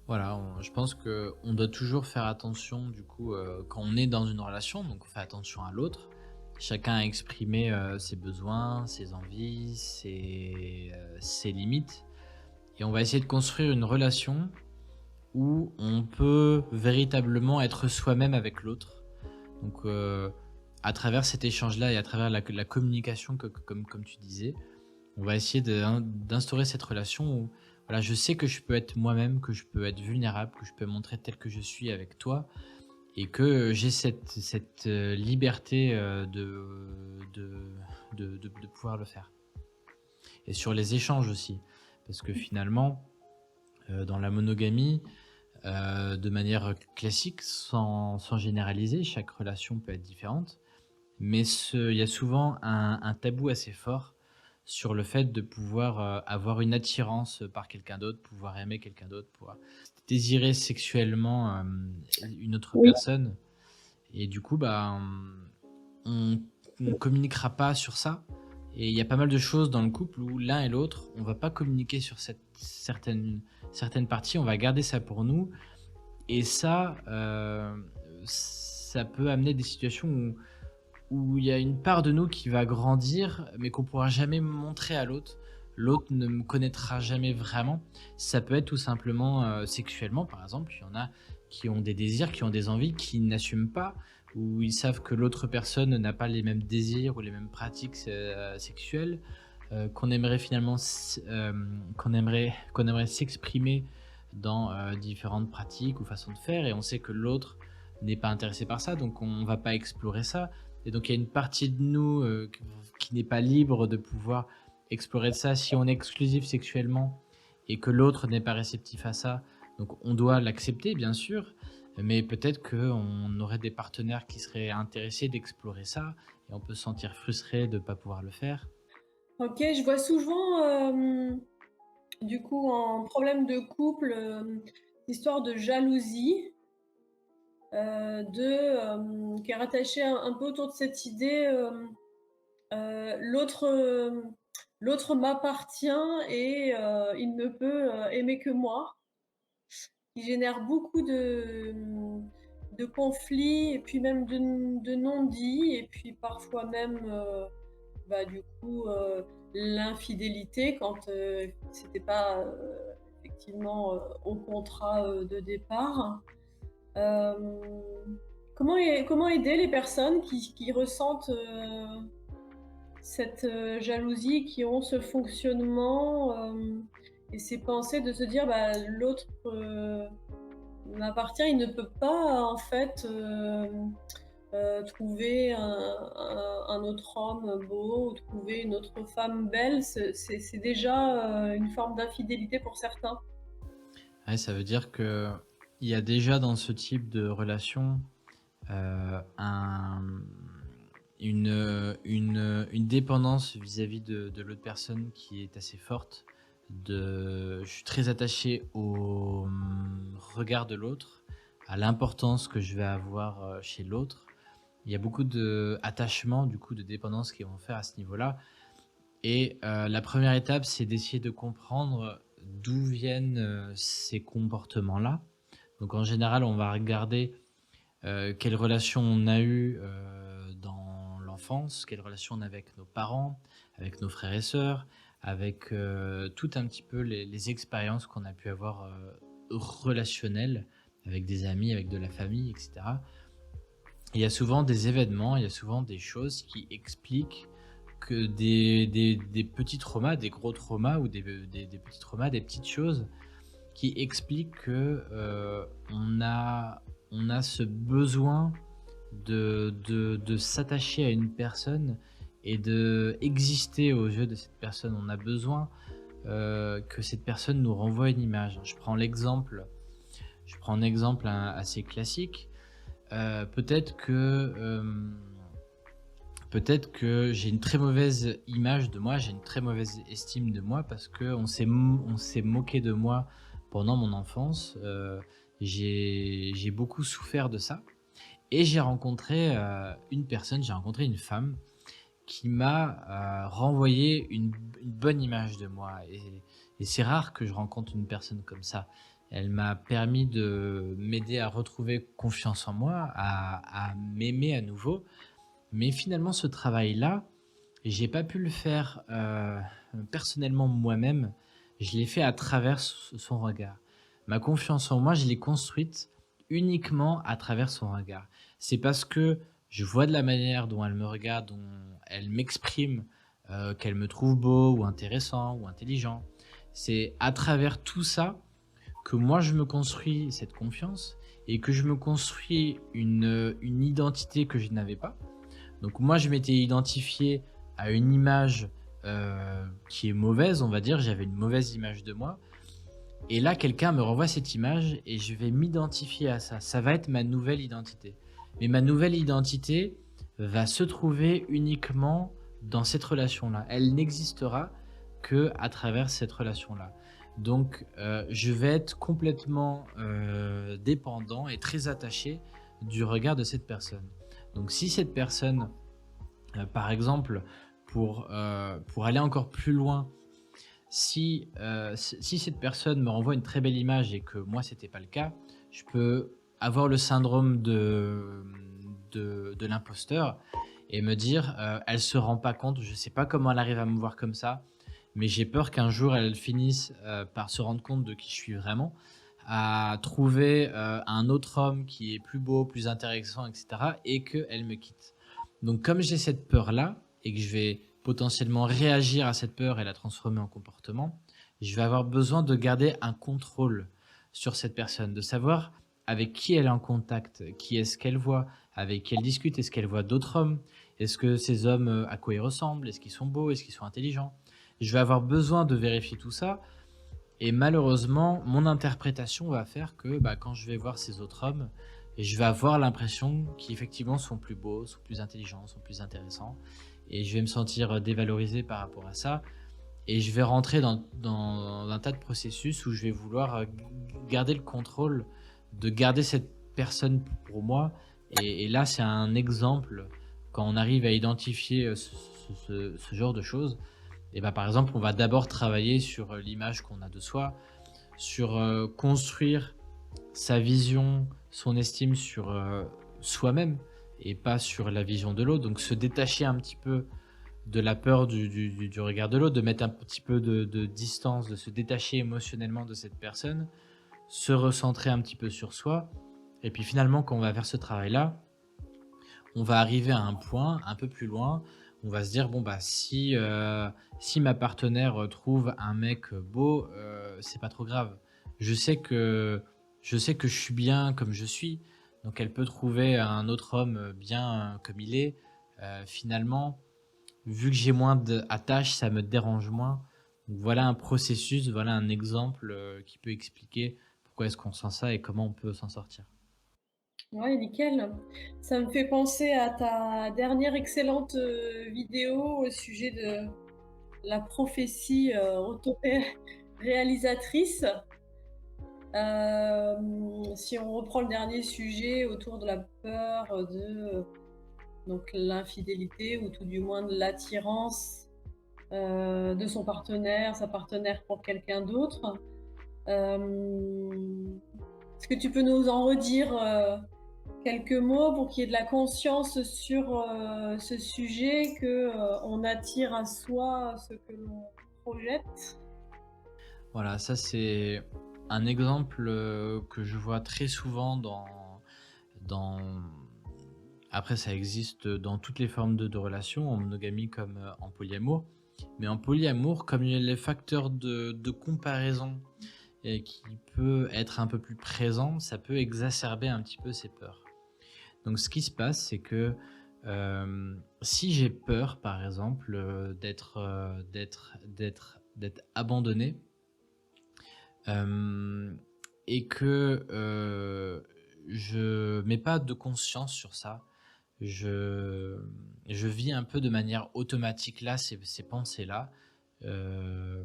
Voilà, je pense que on doit toujours faire attention du coup, quand on est dans une relation, donc on fait attention à l'autre. Chacun a exprimé, ses besoins, ses envies, ses limites et on va essayer de construire une relation où on peut véritablement être soi-même avec l'autre. Donc, à travers cet échange-là et à travers la communication comme tu disais, on va essayer d'instaurer cette relation où, voilà, je sais que je peux être moi-même, que je peux être vulnérable, que je peux montrer tel que je suis avec toi et que j'ai cette, liberté, de pouvoir le faire. Et sur les échanges aussi, parce que finalement, dans la monogamie, de manière classique, sans généraliser, chaque relation peut être différente, mais il y a souvent un tabou assez fort sur le fait de pouvoir, avoir une attirance par quelqu'un d'autre, pouvoir aimer quelqu'un d'autre, pouvoir désirer sexuellement, une autre Oui. personne et du coup, bah, on on communiquera pas sur ça et il y a pas mal de choses dans le couple où l'un et l'autre, on va pas communiquer sur cette certaines parties, on va garder ça pour nous et ça, ça peut amener des situations où il y a une part de nous qui va grandir, mais qu'on pourra jamais montrer à l'autre. L'autre ne me connaîtra jamais vraiment. Ça peut être tout simplement, sexuellement, par exemple. Il y en a qui ont des désirs, qui ont des envies, qui n'assument pas, ou ils savent que l'autre personne n'a pas les mêmes désirs ou les mêmes pratiques, sexuelles, qu'on aimerait finalement qu'on aimerait s'exprimer dans, différentes pratiques ou façons de faire et on sait que l'autre n'est pas intéressé par ça, donc on va pas explorer ça. Et donc il y a une partie de nous, qui n'est pas libre de pouvoir explorer ça si on est exclusif sexuellement et que l'autre n'est pas réceptif à ça. Donc on doit l'accepter bien sûr, mais peut-être qu'on aurait des partenaires qui seraient intéressés d'explorer ça et on peut se sentir frustré de ne pas pouvoir le faire. OK, je vois souvent, du coup en problème de couple, l'histoire de jalousie. qui est rattaché un peu autour de cette idée, l'autre, l'autre m'appartient et il ne peut, aimer que moi, qui génère beaucoup de conflits et puis même de non-dits et puis parfois même, bah, du coup, l'infidélité quand, c'était pas, effectivement, au contrat, de départ. Hem, comment aider les personnes qui ressentent, cette, jalousie, qui ont ce fonctionnement, et ces pensées de se dire: «Bah, l'autre, m'appartient, il ne peut pas en fait, trouver un autre homme beau ou trouver une autre femme belle». C'est déjà, une forme d'infidélité pour certains. Ouais, ça veut dire que il y a déjà dans ce type de relation, un une dépendance vis-à-vis de l'autre personne qui est assez forte. Je suis très attaché au, regard de l'autre, à l'importance que je vais avoir, chez l'autre. Il y a beaucoup d'attachement, du coup, de dépendance qui vont faire à ce niveau-là et la première étape, c'est d'essayer de comprendre d'où viennent, ces comportements-là. Donc en général, on va regarder quelles relations on a eues, dans l'enfance, quelles relations on a avec nos parents, avec nos frères et sœurs, avec, tout un petit peu les expériences qu'on a pu avoir, relationnelles avec des amis, avec de la famille et cetera. Il y a souvent des événements, il y a souvent des choses qui expliquent que des petits traumas, des gros traumas ou des petits traumas, des petites choses qui expliquent que, on a ce besoin de s'attacher à une personne et d'exister aux yeux de cette personne. On a besoin, que cette personne nous renvoie une image. Je prends un exemple assez classique. Peut-être que, peut-être que j'ai une très mauvaise image de moi, j'ai une très mauvaise estime de moi parce on s'est moqué de moi pendant mon enfance. J'ai beaucoup souffert de ça et j'ai rencontré une femme qui m'a, renvoyé une bonne image de moi et c'est rare que je rencontre une personne comme ça. Elle m'a permis de m'aider à retrouver confiance en moi, à m'aimer à nouveau, mais finalement ce travail-là, j'ai pas pu le faire, personnellement moi-même. Je l'ai fait à travers son regard. Ma confiance en moi, je l'ai construite uniquement à travers son regard. C'est parce que je vois de la manière dont elle me regarde, dont elle m'exprime, qu'elle me trouve beau ou intéressant ou intelligent. C'est à travers tout ça que moi je me construis cette confiance et que je me construis une identité que je n'avais pas. Donc moi, je m'étais identifié à une image, qui est mauvaise, on va dire. J'avais une mauvaise image de moi et là, quelqu'un me renvoie cette image et je vais m'identifier à ça. Ça va être ma nouvelle identité. Mais ma nouvelle identité va se trouver uniquement dans cette relation-là. Elle n'existera que à travers cette relation-là. Donc, je vais être complètement, dépendant et très attaché du regard de cette personne. Donc si cette personne, par exemple, pour aller encore plus loin, si cette personne me renvoie une très belle image et que moi c'était pas le cas, je peux avoir le syndrome de l'imposteur et me dire, «Elle se rend pas compte, je sais pas comment elle arrive à me voir comme ça, mais j'ai peur qu'un jour elle finisse, par se rendre compte de qui je suis vraiment, à trouver, un autre homme qui est plus beau, plus intéressant et cetera et qu'elle me quitte». Donc comme j'ai cette peur-là et que je vais potentiellement réagir à cette peur et la transformer en comportement, je vais avoir besoin de garder un contrôle sur cette personne, de savoir avec qui elle est en contact, qui est-ce qu'elle voit, avec qui elle discute, est-ce qu'elle voit d'autres hommes, est-ce que ces hommes, à quoi ils ressemblent, est-ce qu'ils sont beaux, est-ce qu'ils sont intelligents. Je vais avoir besoin de vérifier tout ça et malheureusement, mon interprétation va faire que, bah, quand je vais voir ces autres hommes, je vais avoir l'impression qu'effectivement sont plus beaux, sont plus intelligents, sont plus intéressants et je vais me sentir dévalorisé par rapport à ça et je vais rentrer dans un tas de processus où je vais vouloir, garder le contrôle de garder personne pour moi. Et là, c'est un exemple quand on arrive à identifier ce genre de choses. Et bah, par exemple, on va d'abord travailler sur l'image qu'on a de soi, sur construire sa vision, son estime sur soi-même et pas sur la vision de l'autre. Donc se détacher un petit peu de la peur du regard de l'autre, de mettre un petit peu de distance, de se détacher émotionnellement de cette personne, se recentrer un petit peu sur soi. Et puis finalement, quand on va faire ce travail-là, on va arriver à un point un peu plus loin. On va se dire, bon, bah, si ma partenaire trouve un mec beau, c'est pas trop grave. Je sais que, je sais que je suis bien comme je suis. Donc elle peut trouver un autre homme bien comme il est. Finalement, vu que j'ai moins d'attaches, ça me dérange moins. Donc voilà un processus, voilà un exemple qui peut expliquer pourquoi est-ce qu'on sent ça et comment on peut s'en sortir. Ouais, nickel. Ça me fait penser à ta dernière excellente, vidéo au sujet de la prophétie, réalisatrice. Si on reprend le dernier sujet autour de la peur, de, donc l'infidélité ou tout du moins de l'attirance, de son partenaire, sa partenaire pour quelqu'un d'autre. Est-ce que tu peux nous en redire, quelques mots pour qu'il y ait de la conscience sur, ce sujet que, on attire à soi ce que l'on projette? Voilà, ça c'est un exemple que je vois très souvent dans... Après, ça existe dans toutes les formes de relations, en monogamie comme en polyamour. Mais en polyamour, comme il y a les facteurs de comparaison et qui peut être un peu plus présent, ça peut exacerber un petit peu ces peurs. Donc ce qui se passe, c'est que si j'ai peur, par exemple, d'être abandonné, et que je mets pas de conscience sur ça, je je vis un peu de manière automatique là, ces pensées-là, heu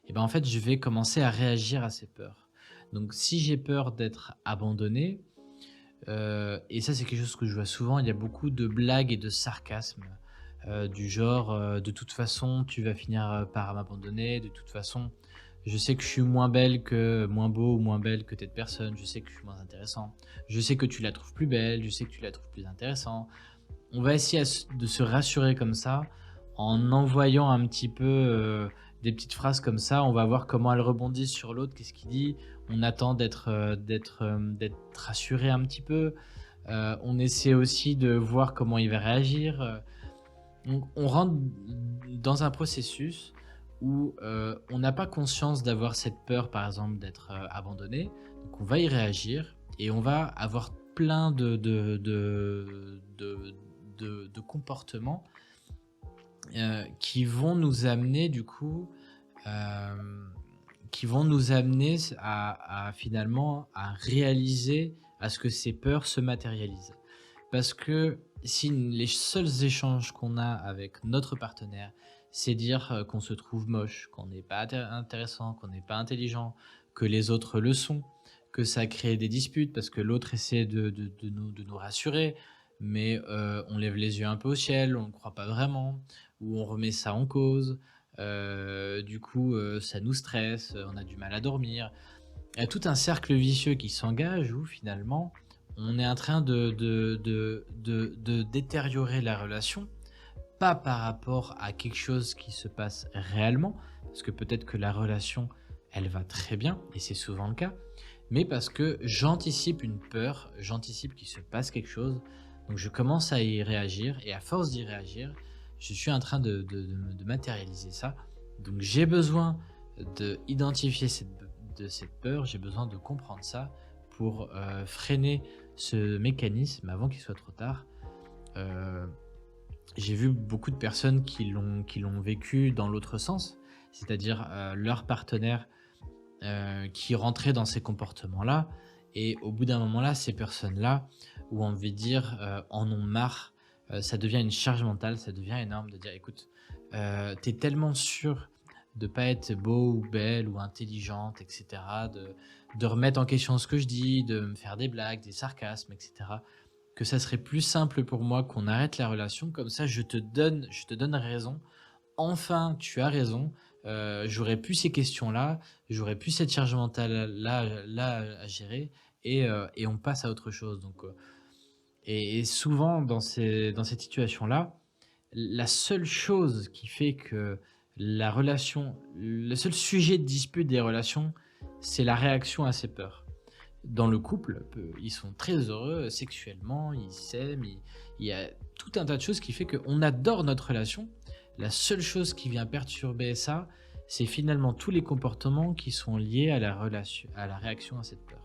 et ben, en fait, je vais commencer à réagir à ces peurs. Donc si j'ai peur d'être abandonné, et ça, c'est quelque chose que je vois souvent, il y a beaucoup de blagues et de sarcasmes, du genre, «De toute façon, tu vas finir, par m'abandonner. De toute façon, je sais que je suis moins beau ou moins belle que telle personne. Je sais que je suis moins intéressant. Je sais que tu la trouves plus belle. Je sais que tu la trouves plus intéressant». On va essayer de se rassurer comme ça, en envoyant un petit peu des petites phrases comme ça. On va voir comment elle rebondit sur l'autre, qu'est-ce qu'il dit. On attend d'être rassuré un petit peu. On essaie aussi de voir comment il va réagir. On rentre dans un processus où on n'a pas conscience d'avoir cette peur, par exemple, d'être abandonné. Donc on va y réagir et on va avoir plein de comportements qui vont nous amener du coup, qui vont nous amener à finalement à réaliser à ce que ces peurs se matérialisent. Parce que si les seuls échanges qu'on a avec notre partenaire, c'est dire qu'on se trouve moche, qu'on n'est pas intéressant, qu'on n'est pas intelligent, que les autres le sont, que ça crée des disputes parce que l'autre essaie de nous rassurer, mais on lève les yeux un peu au ciel, on ne croit pas vraiment, ou on remet ça en cause. Du coup, ça nous stresse, on a du mal à dormir. Il y a tout un cercle vicieux qui s'engage où finalement on est en train de détériorer la relation, pas par rapport à quelque chose qui se passe réellement, parce que peut-être que la relation, elle va très bien, et c'est souvent le cas, mais parce que j'anticipe une peur, j'anticipe qu'il se passe quelque chose, donc je commence à y réagir, et à force d'y réagir, je suis en train de matérialiser ça. Donc j'ai besoin d'identifier cette peur, j'ai besoin de comprendre ça pour freiner ce mécanisme avant qu'il soit trop tard. Heu, j'ai vu beaucoup de personnes qui l'ont vécu dans l'autre sens, c'est-à-dire, leur partenaire, qui rentrait dans ces comportements-là et au bout d'un moment là, ces personnes-là, ou on veut dire, en ont marre, ça devient une charge mentale, ça devient énorme de dire: «Écoute, tu es tellement sûr de pas être beau ou belle ou intelligente et cetera, de remettre en question ce que je dis, de me faire des blagues, des sarcasmes, et cetera. Que ça serait plus simple pour moi qu'on arrête la relation, comme ça je te donne raison. Enfin, tu as raison, j'aurais plus ces questions-là, j'aurais plus cette charge mentale là à gérer et on passe à autre chose et souvent dans cette situation-là, la seule chose qui fait que le seul sujet de dispute des relations, c'est la réaction à ces peurs. Dans le couple, ils sont très heureux sexuellement, ils s'aiment, il y a tout un tas de choses qui fait qu'on adore notre relation. La seule chose qui vient perturber ça, c'est finalement tous les comportements qui sont liés à la relation, à la réaction à cette peur.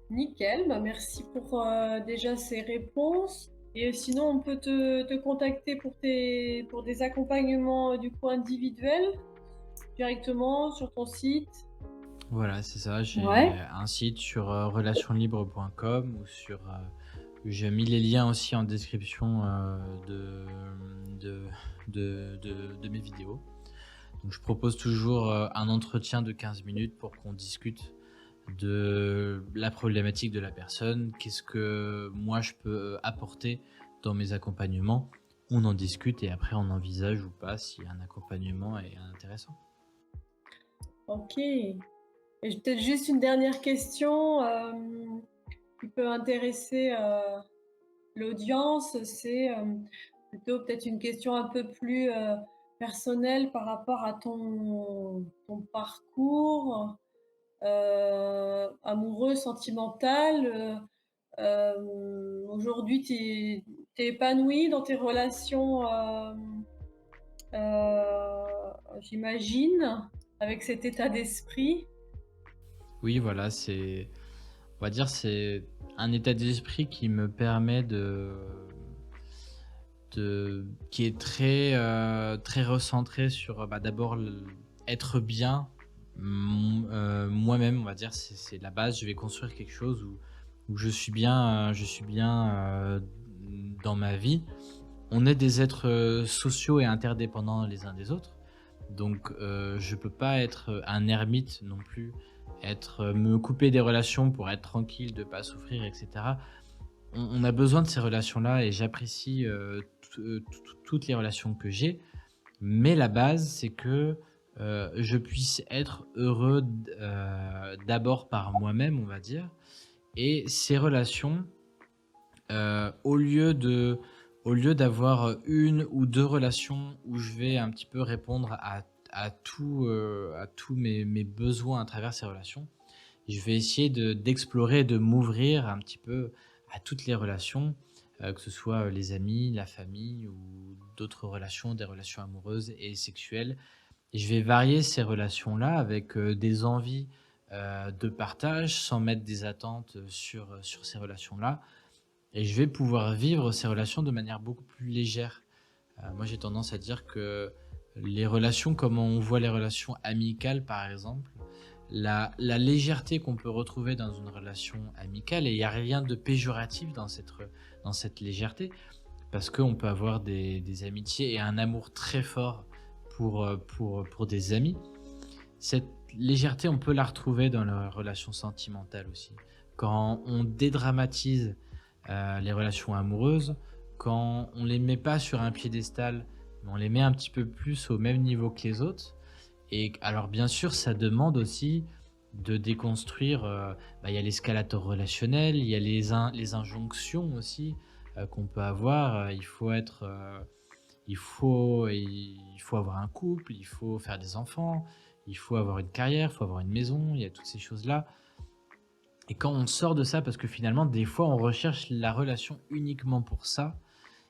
Nickel, bah, merci pour, déjà ces réponses et sinon on peut te contacter pour des accompagnements, du coup individuels, directement sur ton site? Voilà, c'est ça. J'ai Ouais. un site sur relationlibre.com ou j'ai mis les liens aussi en description de, de mes vidéos. Donc, je propose toujours un entretien de 15 minutes pour qu'on discute de la problématique de la personne, qu'est-ce que moi je peux apporter dans mes accompagnements. On en discute et après on envisage ou pas si un accompagnement est intéressant. OK et j'ai peut-être juste une dernière question, qui peut intéresser, l'audience, c'est, plutôt peut-être une question un peu plus, personnelle par rapport à ton parcours, amoureux, sentimental, aujourd'hui tu es épanouie dans tes relations, j'imagine, avec cet état d'esprit? Oui, voilà, on va dire, c'est un état d'esprit qui me permet qui est très recentré sur d'abord être bien moi-même, on va dire, c'est la base. Je vais construire quelque chose où je suis bien dans ma vie. On est des êtres sociaux et interdépendants les uns des autres. Donc, je peux pas être un ermite non plus, me couper des relations pour être tranquille, de pas souffrir, et cetera. On a besoin de ces relations-là et j'apprécie, toutes les relations que j'ai. Mais la base, c'est que, je puisse être heureux d'abord par moi-même, on va dire et ces relations, au lieu d'avoir, 1 ou 2 relations où je vais un petit peu répondre à tous mes besoins à travers ces relations, je vais essayer d'explorer, de m'ouvrir un petit peu à toutes les relations, que ce soit, les amis, la famille ou d'autres relations, des relations amoureuses et sexuelles et je vais varier ces relations-là avec, des envies, de partage sans mettre des attentes, sur ces relations-là et je vais pouvoir vivre ces relations de manière beaucoup plus légère. Moi, j'ai tendance à dire que les relations, comme on voit les relations amicales, par exemple, la légèreté qu'on peut retrouver dans une relation amicale et il y a rien de péjoratif dans cette légèreté, parce qu'on peut avoir des amitiés et un amour très fort pour des amis. Cette légèreté, on peut la retrouver dans les relations sentimentales aussi. Quand on dédramatise les relations amoureuses, quand on les met pas sur un piédestal, mais on les met un petit peu plus au même niveau que les autres. Et alors bien sûr, ça demande aussi de déconstruire, il y a l'escalator relationnel, il y a les injonctions aussi, qu'on peut avoir, il faut avoir un couple, il faut faire des enfants, il faut avoir une carrière, il faut avoir une maison, il y a toutes ces choses-là et quand on sort de ça parce que finalement, des fois, on recherche la relation uniquement pour ça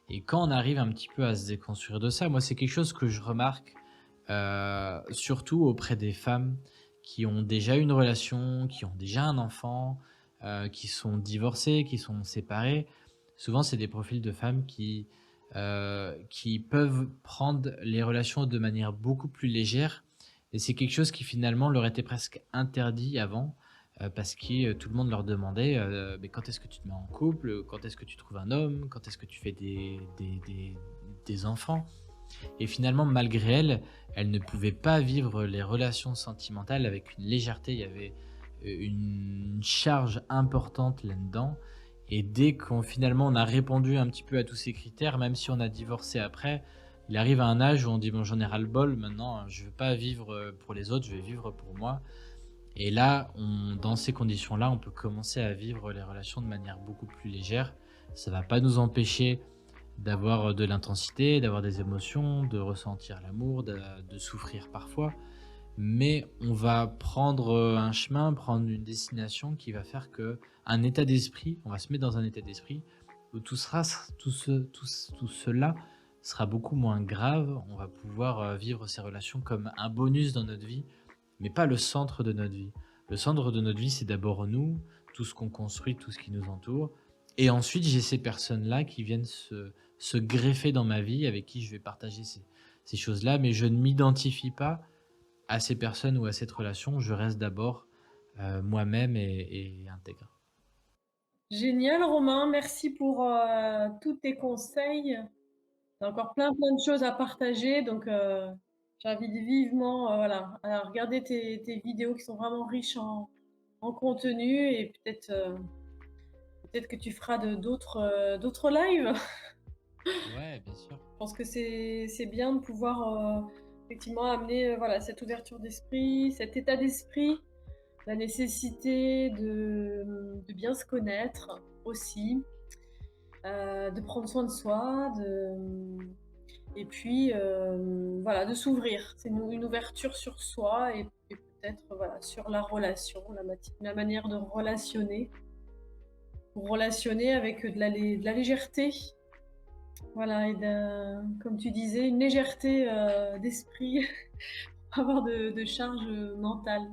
et quand on arrive un petit peu à se déconstruire de ça, moi, c'est quelque chose que je remarque, surtout auprès des femmes qui ont déjà une relation, qui ont déjà un enfant, qui sont divorcées, qui sont séparées. Souvent, c'est des profils de femmes qui peuvent prendre les relations de manière beaucoup plus légère et c'est quelque chose qui finalement leur était presque interdit avant, parce que, tout le monde leur demandait, «Mais quand est-ce que tu te mets en couple? Quand est-ce que tu trouves un homme? Quand est-ce que tu fais des enfants?» et finalement, malgré elles, elles ne pouvaient pas vivre les relations sentimentales avec une légèreté. Il y avait une charge importante là-dedans et dès qu'on finalement on a répondu un petit peu à tous ces critères, même si on a divorcé après, il arrive à un âge où on dit: «Bon, j'en ai ras le bol maintenant, je veux pas vivre, pour les autres, je vais vivre pour moi». Et là, dans ces conditions-là, on peut commencer à vivre les relations de manière beaucoup plus légère. Ça va pas nous empêcher d'avoir de l'intensité, d'avoir des émotions, de ressentir l'amour, de souffrir parfois, mais on va prendre, un chemin, prendre une destination qui va faire que un état d'esprit on va se mettre dans un état d'esprit où tout cela sera beaucoup moins grave. On va pouvoir, vivre ces relations comme un bonus dans notre vie, mais pas le centre de notre vie. Le centre de notre vie, c'est d'abord nous, tout ce qu'on construit, tout ce qui nous entoure et ensuite j'ai ces personnes-là qui viennent se greffer dans ma vie, avec qui je vais partager ces choses-là, mais je ne m'identifie pas à ces personnes ou à cette relation, je reste d'abord, moi-même et intègre. Génial Romain, merci pour, tous tes conseils. Tu encore plein de choses à partager donc j'invite vivement, voilà, à regarder tes vidéos qui sont vraiment riches en contenu et peut-être que tu feras d'autres lives. Ouais, bien sûr. Je pense que c'est bien de pouvoir, effectivement amener, voilà, cette ouverture d'esprit, cet état d'esprit, la nécessité de bien se connaître aussi, de prendre soin de soi, et puis, voilà, de s'ouvrir. C'est une ouverture sur soi et peut-être, voilà, sur la relation, la manière de relationner, pour relationner avec de la légèreté. Voilà, et comme tu disais, une légèreté d'esprit, avoir de charge mentale.